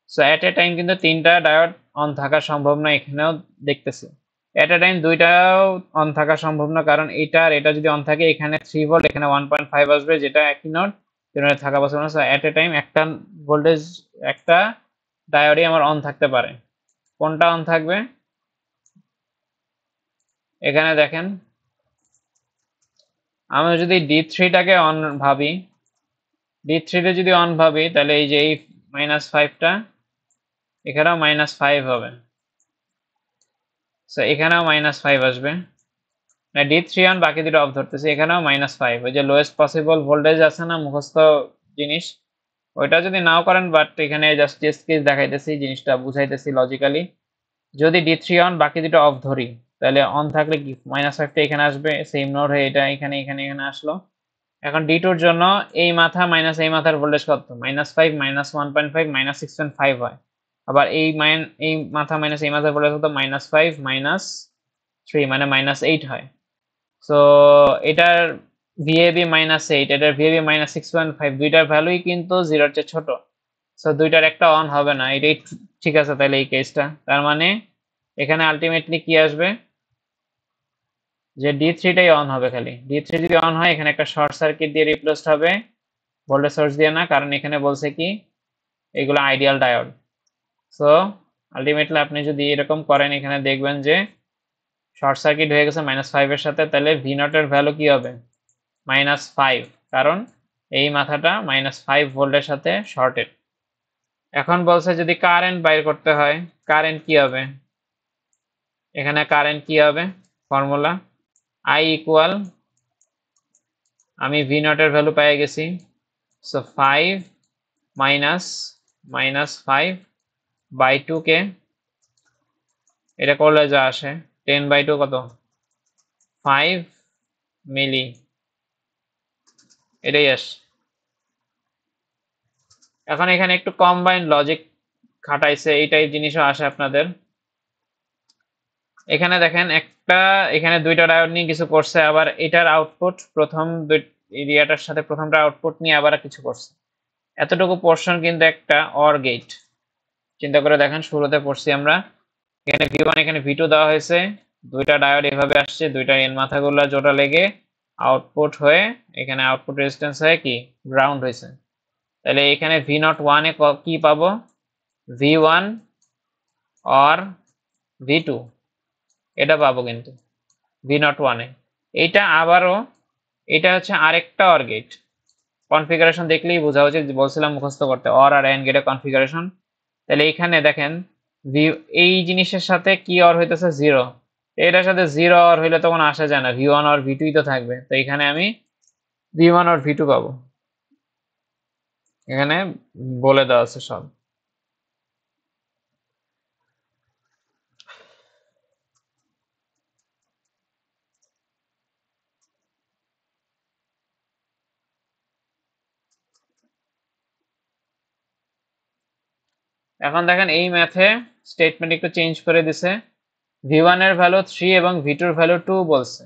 So at a time কিন্তু তিনটা ডায়োড অন থাকা সম্ভব না, এখানেও দেখতেছি এট এ টাইম দুইটাও অন থাকা সম্ভব না, কারণ এটা আর এটা যদি অন থাকে এখানে 3 ভোল্ট, এখানে 1.5 আসবে, যেটা একই নোড, দুটোতে থাকা পসিবল না। সো এট এ টাইম একটা ভোল্টেজ, একটা ডায়োডই আমার অন থাকতে পারে। কোনটা অন থাকবে? এখানে দেখেন, আমরা যদি D3টাকে অন ভাবি, D3টা যদি অন ভাবি, তাহলে এই যে এই -5টা এখানেও -5 হবে, সো এখানেও -5 আসবে। D3 অন, বাকি দুটো অফ ধরতেছি, এখানেও -5। ওই যে লোয়েস্ট পসিবল ভোল্টেজ আছে না, মুখস্থ জিনিস, ওইটা যদি নাও করেন, বাট এখানে জাস্ট টেস্ট কেস দেখাইতেছি, জিনিসটা বুঝাইতেছি লজিক্যালি। যদি D3 অন, বাকি দুটো অফ ধরি, তাহলে অন থাকলে কি -5টা এখানে আসবে, সেম নোড হয়ে এটা এখানে এখানে এখানে আসলো। এখন D2 এর জন্য এই মাথা মাইনাস এই মাথার ভোল্টেজ কত? -5, -1.5, -6.5 হয়। আবার এই মাথা মাইনাস এই মাথার ভোল্টেজ কত? -5, -3 মানে -8 হয়। সো এটার VAB -8, এটার VAB -6.5, দুইটার ভ্যালুই কিন্তু 0-র চেয়ে ছোট। সো দুইটার একটা অন হবে না, এটাই ঠিক আছে তাহলে এই কেসটা। তার মানে এখানে আলটিমেটলি কি আসবে? যে D3টাই অন হবে, খালি D3 যদি অন হয় এখানে একটা শর্ট সার্কিট দিয়ে রিপ্লেসড হবে, ভোল্টেজ সোর্স দিয়ে না, কারণ এখানে বলছে কি এগুলো আইডিয়াল ডায়োড। সো আলটিমেটলি আপনি যদি এরকম করেন, এখানে দেখবেন যে শর্ট সার্কিট হয়ে গেছে -5 এর সাথে, তাহলে V0 এর ভ্যালু কি হবে? -5, কারণ এই মাথাটা -5 ভোল্টের সাথে শর্টেড। এখন বলছে যদি কারেন্ট বাইর করতে হয়, কারেন্ট কি হবে? এখানে কারেন্ট কি হবে? ফর্মুলা I ইকুয়াল, আমি V0 এর ভ্যালু পেয়ে গেছি, সো 5 -5 বাই 2 কে এটা করলে যা আসে 10/2 কত? 5 মিলি, এটাই আসে। এখন এখানে একটু কম্বাইন্ড লজিক খাটাইছে, এইটাই জিনিসও আসে আপনাদের। এখানে দেখেন একটা, এখানে দুইটা ডায়োড নিয়ে কিছু করছে, আবার এটার আউটপুট প্রথম এরিয়াটার সাথে প্রথমটা আউটপুট নিয়ে আবার কিছু করছে। এতটুকু পোর্শন কিন্তু একটা অর গেট। চিন্তা করে দেখেন, শুরুতে পড়ছি আমরা, এখানে V1, এখানে V2 দেওয়া হয়েছে, দুইটা ডায়োড এভাবে আসছে, দুইটা এন মাথাগুলো জোড়া লেগে আউটপুট হয়ে এখানে আউটপুট রেজিস্ট্যান্স হয়ে কি গ্রাউন্ড হয়েছে। তাহলে এখানে V01 এ কি পাবো? V1 অর V2 এটা পাবো কিন্তু V01 এ। এইটা আবারও, এটা হচ্ছে আরেকটা অর গেট। কনফিগারেশন দেখলেই বোঝা উচিত, বলছিলাম মুখস্থ করতে, অর আর এন্ড গেটের কনফিগারেশন। তাহলে এইখানে দেখেন এই জিনিসের সাথে কি অর হইতেছে? 0। এটার সাথে 0 অর হইলে তখন আসা যায় না, V1 অর V2 তো থাকবে। তো এখানে আমি V1 অর V2 পাবো, এখানে বলে দেওয়া আছে সব। এখন দেখেন এই ম্যাথে স্টেটমেন্ট একটু চেঞ্জ করে দিছে, V1 এর ভ্যালু 3 এবং V2 এর ভ্যালু 2 বলছে।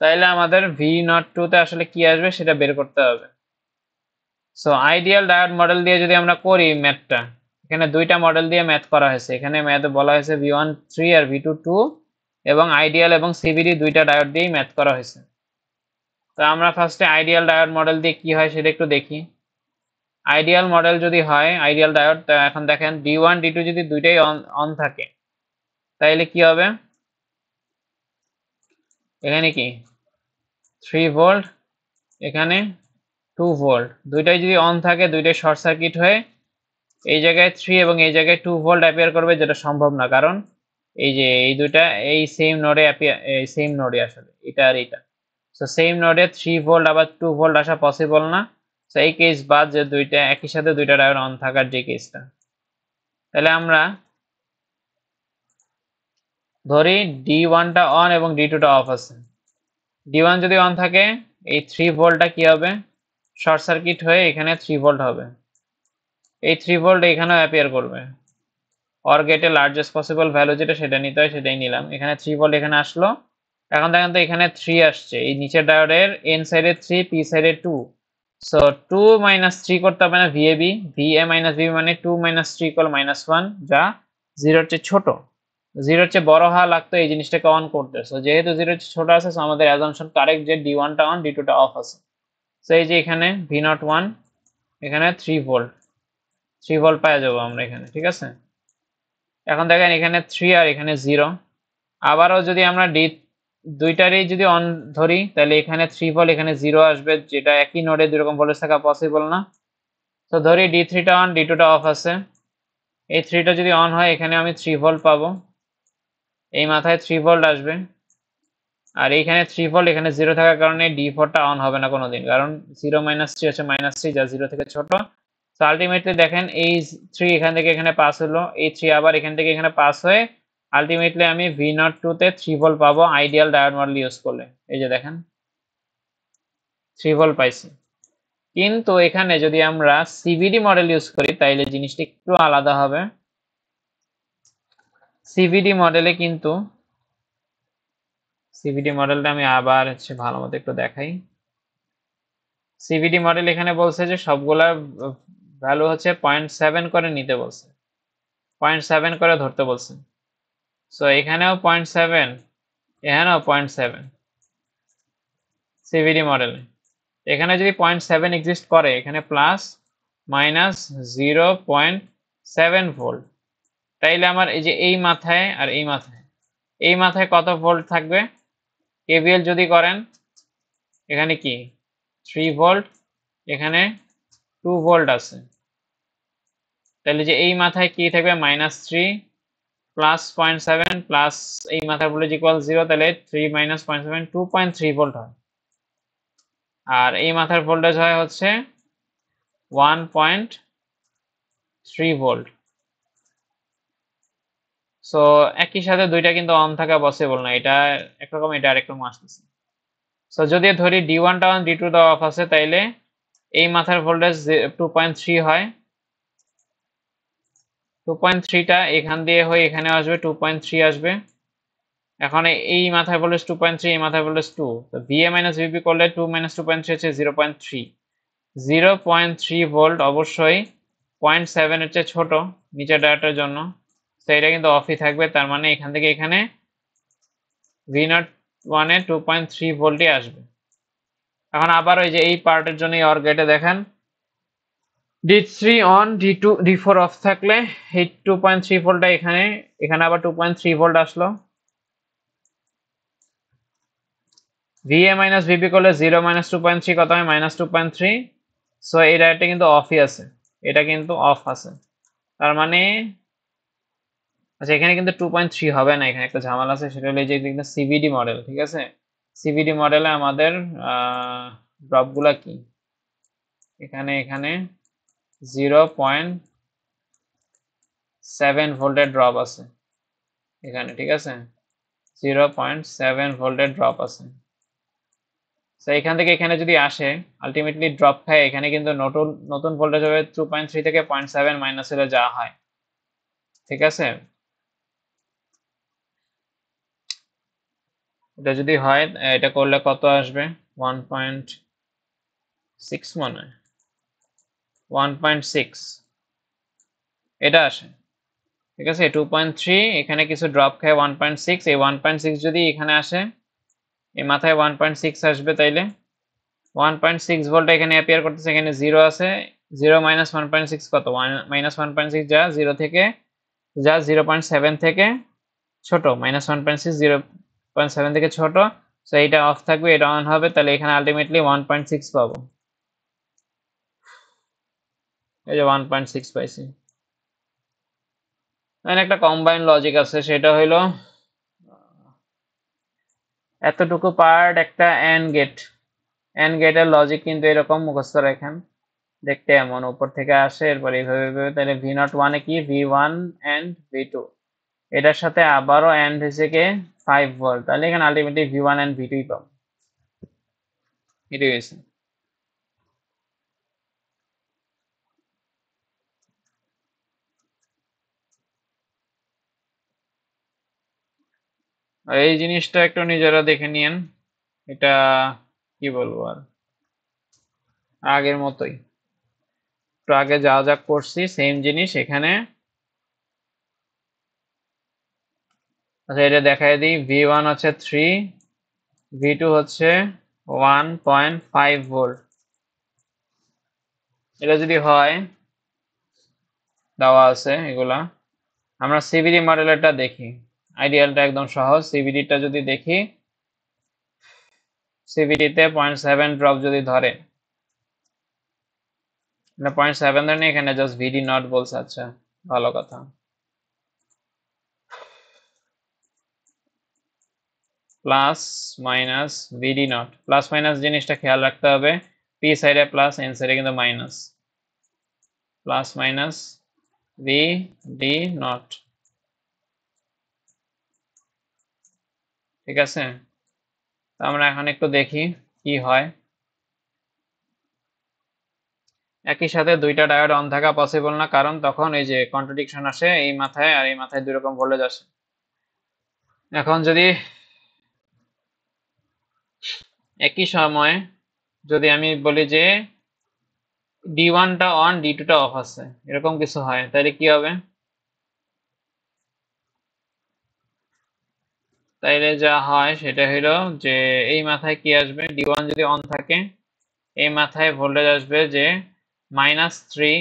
তাইলে আমাদের V02 তে আসলে কি আসবে সেটা বের করতে হবে। সো আইডিয়াল ডায়োড মডেল দিয়ে যদি আমরা করি ম্যাথটা, এখানে দুইটা মডেল দিয়ে ম্যাথ করা হয়েছে, এখানে ম্যাথে বলা হয়েছে V1 3 আর V2 2, এবং আইডিয়াল এবং CVD দুইটা ডায়োড দিয়েই ম্যাথ করা হয়েছে। তো আমরা ফার্স্টে আইডিয়াল ডায়োড মডেল দিয়ে কি হয় সেটা একটু দেখি। আইডিয়াল মডেল যদি হয়, আইডিয়াল ডায়োড, এখন দেখেন D1 D2 যদি দুইটাই অন থাকে, তাইলে কি হবে? এখানে কি 3 ভোল্ট, এখানে 2 ভোল্ট, দুইটাই যদি অন থাকে, দুইটাই শর্ট সার্কিট হয়ে এই জায়গায় 3 এবং এই জায়গায় 2 ভোল্ট অ্যাপিয়ার করবে, যেটা সম্ভব না, কারণ এই যে এই দুইটা এই সেম নোডে অ্যাপিয়ার, এই সেম নোডে আসলে এটা আর এটা। সো সেম নোডে 3 ভোল্ট আবার 2 ভোল্ট আসা পসিবল না। তো এই কেস বাদ, যে দুইটা একই সাথে দুইটা ডায়োড অন থাকার যে কেসটা, তাহলে আমরা ধরি D1 টা অন এবং D2 টা অফ আছে। D1 যদি অন থাকে, এই 3 ভোল্টটা কি হবে, শর্ট সার্কিট হয়ে এখানে 3 ভোল্ট হবে। এই 3 ভোল্ট এখানেও অ্যাপিয়ার করবে। অর গেটে লার্জেস্ট পসিবল ভ্যালু যেটা সেটা নিতে হয়, সেটাই নিলাম। এখানে 3 ভোল্ট এখানে আসলো। এখন দেখেন তো এখানে 3 আসছে, এই নিচের ডায়োডের এন সাইডে 3, পি সাইডে 2। সো 2 মাইনাস 3 করতে হবে না, ভিএবি, ভিএ মাইনাস ভিবি মানে 2 মাইনাস 3 ইকুয়াল -1, যা 0 এর চেয়ে ছোট। 0 এর চেয়ে বড় হওয়া লাগতো এই জিনিসটাকে অন করতে। সো যেহেতু 0 এর চেয়ে ছোট আছে, সো আমাদের অ্যাজাম্পশন কারেক্ট যে D1 টা অন, D2 টা অফ আছে। সো এই যে এখানে V01, এখানে 3 ভোল্ট, 3 ভোল্ট পাওয়া যাবো আমরা এখানে, ঠিক আছে। এখন দেখেন এখানে 3 আর এখানে 0। আবারও যদি আমরা দুইটারই যদি অন ধরি, তাহলে এখানে 3 ভোল্ট এখানে 0 আসবে, যেটা একই নোডে দুই রকম ভোল্টেজ থাকা পসিবল না। তো ধরি D3 টা অন, D2 টা অফ আছে। এই 3 টা যদি অন হয়, এখানে আমি 3 ভোল্ট পাবো, এই মাথায় 3 ভোল্ট আসবে। আর এইখানে 3 ভোল্ট এখানে 0 থাকার কারণে D4 টা অন হবে না কোনোদিন, কারণ 0 মাইনাস 3 হচ্ছে -3, যা 0 থেকে ছোট। তো আলটিমেটলি দেখেন এই 3 এখান থেকে এখানে পাস হলো, এই 3 আবার এখান থেকে এখানে পাস হয়ে আলটিমেটলি আমি V02 তে 3 ভোল্ট পাবো আইডিয়াল ডায়োড মডেল ইউজ করলে। এই যে দেখেন 3 ভোল্ট পাইছি। কিন্তু এখানে যদি আমরা সিভিডি মডেল ইউজ করি, তাইলে জিনিসটা একটু আলাদা হবে। সিভিডি মডেলে কিন্তু, সিভিডি মডেলটা আমি আবার হচ্ছে ভালো মতো একটু দেখাই। সিভিডি মডেল এখানে বলছে যে সবগুলা ভ্যালু হচ্ছে 0.7 করে নিতে বলছে, 0.7 করে ধরতে বলছে। সো এখানেও 0.7, এখানেও 0.7 সিভিডি মডেলে। এখানে যদি 0.7 এক্সিস্ট করে, এখানে প্লাস মাইনাস 0.7 ভোল্ট, তাইলে আমার এই যে এই মাথায় আর এই মাথায় কত ভোল্ট থাকবে? কেভিএল যদি করেন, এখানে কি 3 ভোল্ট, এখানে 2 ভোল্ট আছে, তাহলে যে এই মাথায় কি থাকবে, -3 প্লাস 0.7 প্লাস এই মাথার ভোল্টেজ ইকুয়াল 0, তাহলে 3 মাইনাস 0.7 2.3 ভোল্ট হয়। আর এই মাথার ভোল্টেজ হয় হচ্ছে 1.3 ভোল্ট। সো একই সাথে দুইটা কিন্তু অন থাকা পসিবল না, এটা একরকম এটা আরেকরকম আসতেছে। সো যদি ধরি D1 টা অন, D2 টা অফ আছে, তাইলে এই মাথার ভোল্টেজ 2.3 হয়। 2.3 টা এখান দিয়ে হয়ে এখানে আসবে, 2.3 আসবে। এখন এই মাথায় ভোল্টেজ 2.3, এই মাথায় ভোল্টেজ 2, তো VA মাইনাস VB করলে 2 মাইনাস 2.3 হচ্ছে 0.3। 0.3 ভোল্ট অবশ্যই 0.7 এর চেয়ে ছোট নিচের ডায়োডের জন্য, তো এটা কিন্তু অফই থাকবে। তার মানে এখান থেকে এখানে V01 এ 2.3 ভোল্টই আসবে। এখন আবার ওই যে এই পার্টের জন্য অর গেটে দেখেন D3 on, D2 D4 of থাকলে এই 2.3 ভোল্টটা এখানে, এখানে আবার 2.3 ভোল্ট আসলো। VA মাইনাস VB করলে 0 মাইনাস 2.3 কত হয়, -2.3। সো এই ডায়োডটা কিন্তু অফই আছে, এটা কিন্তু অফ আছে। তার মানে আচ্ছা, এখানে কিন্তু 2.3 হবে না, এখানে একটা ঝামেলা আছে, সেটা হলো যে কিন্তু সিভিডি মডেল, ঠিক আছে। সিভিডি মডেলে আমাদের ড্রপগুলা কি, এখানে 0.7 ভোল্টের ড্রপ আছে এখানে, ঠিক আছে। 0.7 ভোল্টের ড্রপ আছে। তো এখান থেকে এখানে যদি আসে, আলটিমেটলি ড্রপ খায়, এখানে কিন্তু নতুন নতুন ভোল্টেজ হবে 2.3 থেকে 0.7 মাইনাস হলে যা হয়, ঠিক আছে। এটা যদি হয়, এটা করলে কত আসবে, 1.6 মনে হয়, 1.6 এটা আসে, ঠিক আছে। 2.3 এখানে কিছু ড্রপ খায় 1.6, এই 1.6 যদি এখানে আসে, এই মাথায় 1.6 আসবে, তাইলে 1.6 ভোল্ট এখানে অ্যাপিয়ার করতেছে, এখানে 0 আছে। 0 মাইনাস 1.6 কত, -1.6, যা 0 থেকে, যা 0.7 থেকে ছোট, -1.6 0.7 থেকে ছোট। সো এইটা অফ থাকবে, এটা অন হবে, তাহলে এখানে আলটিমেটলি 1.6 পাবো। এই যে 1.6 পাইছি। এখানে একটা কম্বাইন লজিক আছে, সেটা হইলো এতটুকু পার্ট একটা এন্ড গেট, এন্ড গেটের লজিক কিন্তু এরকম মুখস্থ রাখেন। দেখতে এমন উপর থেকে আসে, এরপর এইভাবে তাহলে ভি নট ওয়ানে কি V one and V two, এটার সাথে আবারও অ্যান্ড হয়েছে কে 5 ভোল্ট, তাহলে এখানে ultimately V one and V two পাবো, এটাই হয়েছে। আর এই জিনিসটা একটু নিজেরা দেখে নিয়েন, এটা কি বলবো আর, আগের মতোই একটু আগে যা যা করছি সেম জিনিস এখানে। আচ্ছা এটা দেখাই দিই, ভি ওয়ান হচ্ছে 3, ভি টু হচ্ছে 1.5 ভোল্ট। এটা যদি হয়, দেওয়া আছে এগুলা, আমরা সিবিডি মডেলেরটা দেখি, আইডিয়ালটা একদম সহজ। সিবিডিটা যদি দেখি, সিবিডিতে 0.7 ড্রপ যদি ধরে, 0.7 ধরে নেই, এখানে জাস্ট ভিডি নট বলছে, আচ্ছা ভালো কথা। Plus minus VD not, plus minus জিনিসটা খেয়াল রাখতে হবে, পি সাইডে প্লাস, এন সাইডে কিন্তু minus, plus minus V D not, ঠিক আছে। আমরা এখন একটু দেখি কি হয়। একই সাথে দুইটা ডায়োড অন থাকা পসিবল না, কারণ তখন এই যে কন্ট্রাডিকশন আসে, এই মাথায় আর এই মাথায় দুই রকম ভোল্টেজ আসে। এখন যদি একই সময় যদি আমি বলি যে ডি ওয়ানটা অন ডি টুটা অফ আছে, এরকম কিছু হয়, তাহলে কি হবে? তাইলে যা হয় সেটা হলো যে এই মাথায় কি আসবে, ডি ওয়ান যদি অন থাকে, এই মাথায় ভোল্টেজ আসবে যে -3,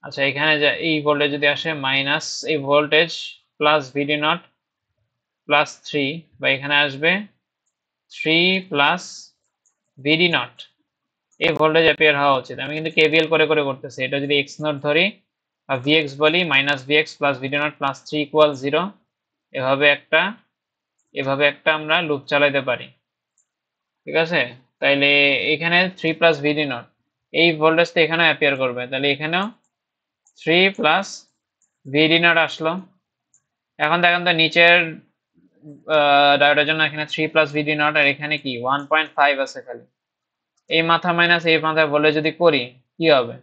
আচ্ছা এখানে যা এই ভোল্টেজ যদি আসে মাইনাস এই voltage plus VD not plus 3, বা এখানে আসবে 3 প্লাস ভিডি নট, এই ভোল্টেজ অ্যাপিয়ার হওয়া উচিত। আমি কিন্তু কেভিএল করে করে করতেছি, এটা যদি এক্স নট ধরি আর ভিএক্স বলি, minus VX plus VD not plus 3 equal 0, এভাবে একটা আমরা লুপ চালাইতে পারি, ঠিক আছে। তাইলে এখানে 3 প্লাস ভিডি নট, এই ভোল্টেজটা এখানে অ্যাপিয়ার করবে, তাহলে এখানেও 3 প্লাস ভিডি নট আসলো। এখন দেখেন তো নিচের ডায়োডের জন্য এখানে 3 প্লাস ভিডি নট, আর এখানে কি 1.5 আছে খালি, এই মাথা মাইনাস এই মাথায় বলে যদি করি কি হবে,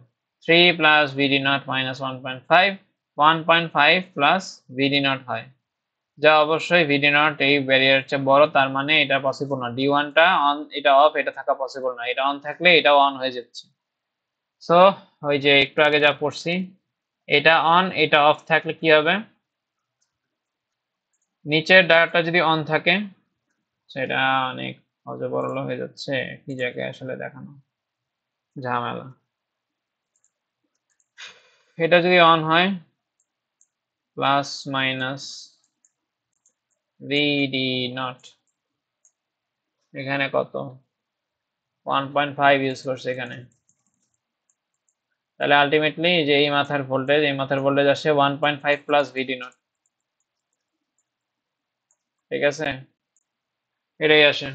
3 plus VD not minus 1.5, 1.5 plus VD not হয়, যা অবশ্যই ভিডি নট এই ব্যারিয়ার চেয়ে বড়, তার মানে এটা পসিবল না, ডি ওয়ানটা অন এটা অফ, এটা থাকা পসিবল না, এটা অন থাকলে এটাও অন হয়ে যাচ্ছে। সো ওই যে একটু আগে যা পড়ছি, এটা অন এটা অফ থাকলে কি হবে, নিচের ডায়োডটা যদি অন থাকে, সেটা অনেক অজবরল হয়ে যাচ্ছে, কি জায়গায় আসলে দেখানো ঝামেলা, এটা যদি অন হয় প্লাস মাইনাস ভিডি নট, এখানে কত 1.5 ইউজ করছে এখানে, তাহলে আলটিমেটলি যে এই মাথার ভোল্টেজ আসে 1.5 প্লাস ভিডি নট, ঠিক আছে, এটাই আসে।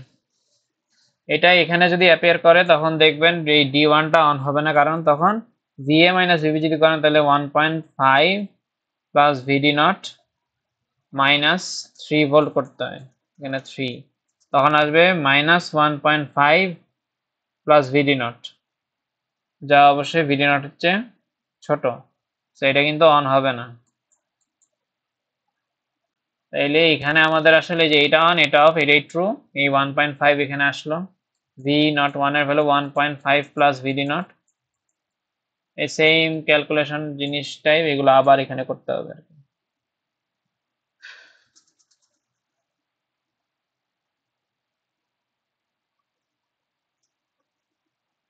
এটাই এখানে যদি অ্যাপিয়ার করে তখন দেখবেন এই ডি ওয়ানটা অন হবে না, কারণ তখন ভিএ মাইনাস ভিবি যদি করেন তাহলে 1.5 plus VD not minus 3 volt করতে হয়, এখানে 3, তখন আসবে -1.5 প্লাস ভিডি নট, যা অবশ্যই ভিডি নট হচ্ছে ছোট, তো এটা কিন্তু অন হবে না। তাইলে এখানে আমাদের আসলে যে এটা অন এটা অফ এটাই ট্রু, এই 1.5 এখানে আসলো, ভি নট ওয়ান এর ভ্যালু 1.5 প্লাস ভিডি নট, এই সেম ক্যালকুলেশন জিনিসটাই এগুলো আবার এখানে করতে হবে আর কি।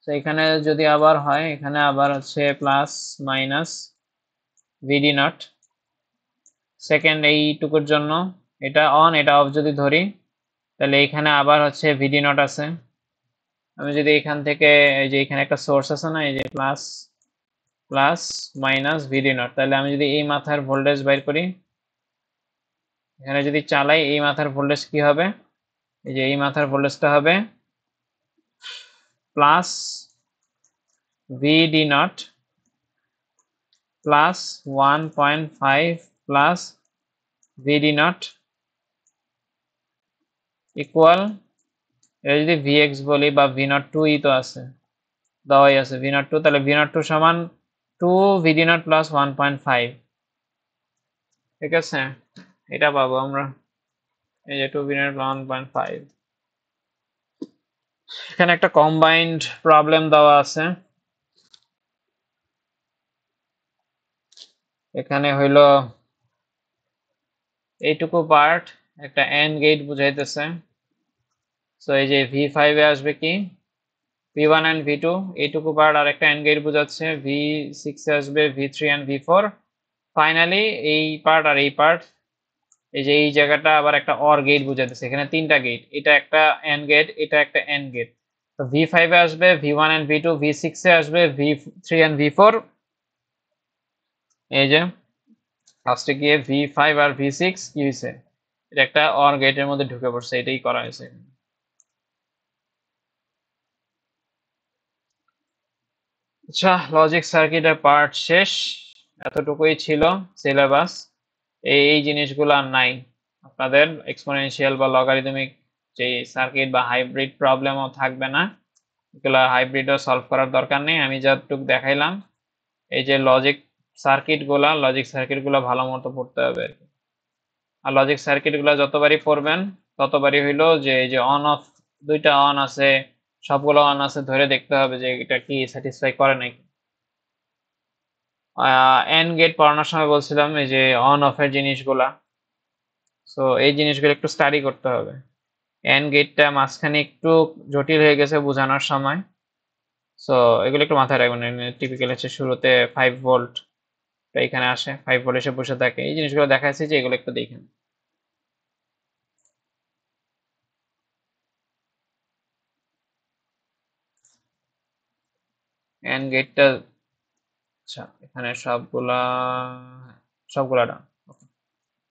তো এখানে যদি আবার হয়, এখানে আবার হচ্ছে plus minus VD naught, second এইটুকুর জন্য এটা অন এটা অফ যদি ধরি, তাহলে এখানে আবার হচ্ছে ভিডি নট আছে, আমি যদি এখান থেকে এই যে এখানে একটা সোর্স আছে না, এই যে plus plus minus VD not, তাহলে আমি যদি এই মাথার ভোল্টেজ বাইর করি, এখানে যদি চালাই এই মাথার ভোল্টেজ কি হবে, এই যে এই মাথার ভোল্টেজটা হবে plus VD naught plus 1.5 plus VD naught equal, এটা যদি Vx বলি বা V naught 2 ই তো আছে, দেওয়াই আছে V naught 2, তাহলে V naught 2 সমান 2 VD naught plus 1.5, ঠিক আছে, এটা পাবো আমরা, এই যে 2 VD naught plus 1.5। এখানে একটা কম্বাইন্ড প্রবলেম দেওয়া আছে, এখানে হইল এইটুকু পার্ট একটা এন্ড গেট বুঝাইতেছে, সো এই যে V5 এ আসবে কি V1 and V2, এইটুকু পার্ট আর একটা এন্ড গেট বুঝাচ্ছে, V6 এ আসবে V3 and V4, ফাইনালি এই পার্ট আর এই পার্ট, এই যে এই জায়গাটা আবার একটা অর গেট বুঝাইতেছে, এখানে তিনটা গেট, এটা একটা এন্ড গেট, এটা একটা এন্ড গেট, তো V5 এ আসবে V1 and V2, V6 এ আসবে V3 and V4, এই যে লাস্টে গিয়ে V5 আর V6 কি হয়েছে, এটা একটা অর গেটের মধ্যে ঢুকে পড়ছে, এটাই করা হয়েছে। আচ্ছা, লজিক সার্কিটের পার্ট শেষ, এতটুকুই ছিল সিলেবাস, এই জিনিসগুলো আর নাই আপনাদের, এক্সপোনেনশিয়াল বা লগারিদমিক যে সার্কিট বা হাইব্রিড প্রবলেমও থাকবে না, এগুলো হাইব্রিডও সলভ করার দরকার নেই, আমি যতটুকু দেখাইলাম, এই যে লজিক সার্কিটগুলো ভালো মতো পড়তে হবে, আর লজিক সার্কিটগুলো যতবারই পড়বেন ততবারই হইলো যে এই যে অন অফ, দুইটা অন আছে, সবগুলো অন আছে ধরে দেখতে হবে যে এটা কি স্যাটিসফাই করে নাকি। এন্ড গেট পড়ানোর সময় বলছিলাম এই যে অন অফ এর জিনিসগুলা, সো এই জিনিসগুলো একটু স্টাডি করতে হবে, এন্ড গেটটা মাঝখানে একটু জটিল হয়ে গেছে বোঝানোর সময়, সো এগুলো একটু মাথায় রাখবেন। টিপিক্যাল হচ্ছে শুরুতে 5 ভোল্ট এখানে আসে, 5 ভোল্ট এসে বসে থাকে, এই জিনিসগুলো দেখাচ্ছি যে এগুলো একটু দেখেন। এন্ড গেটটা, আচ্ছা এখানে সবগুলা, সবগুলা ডান।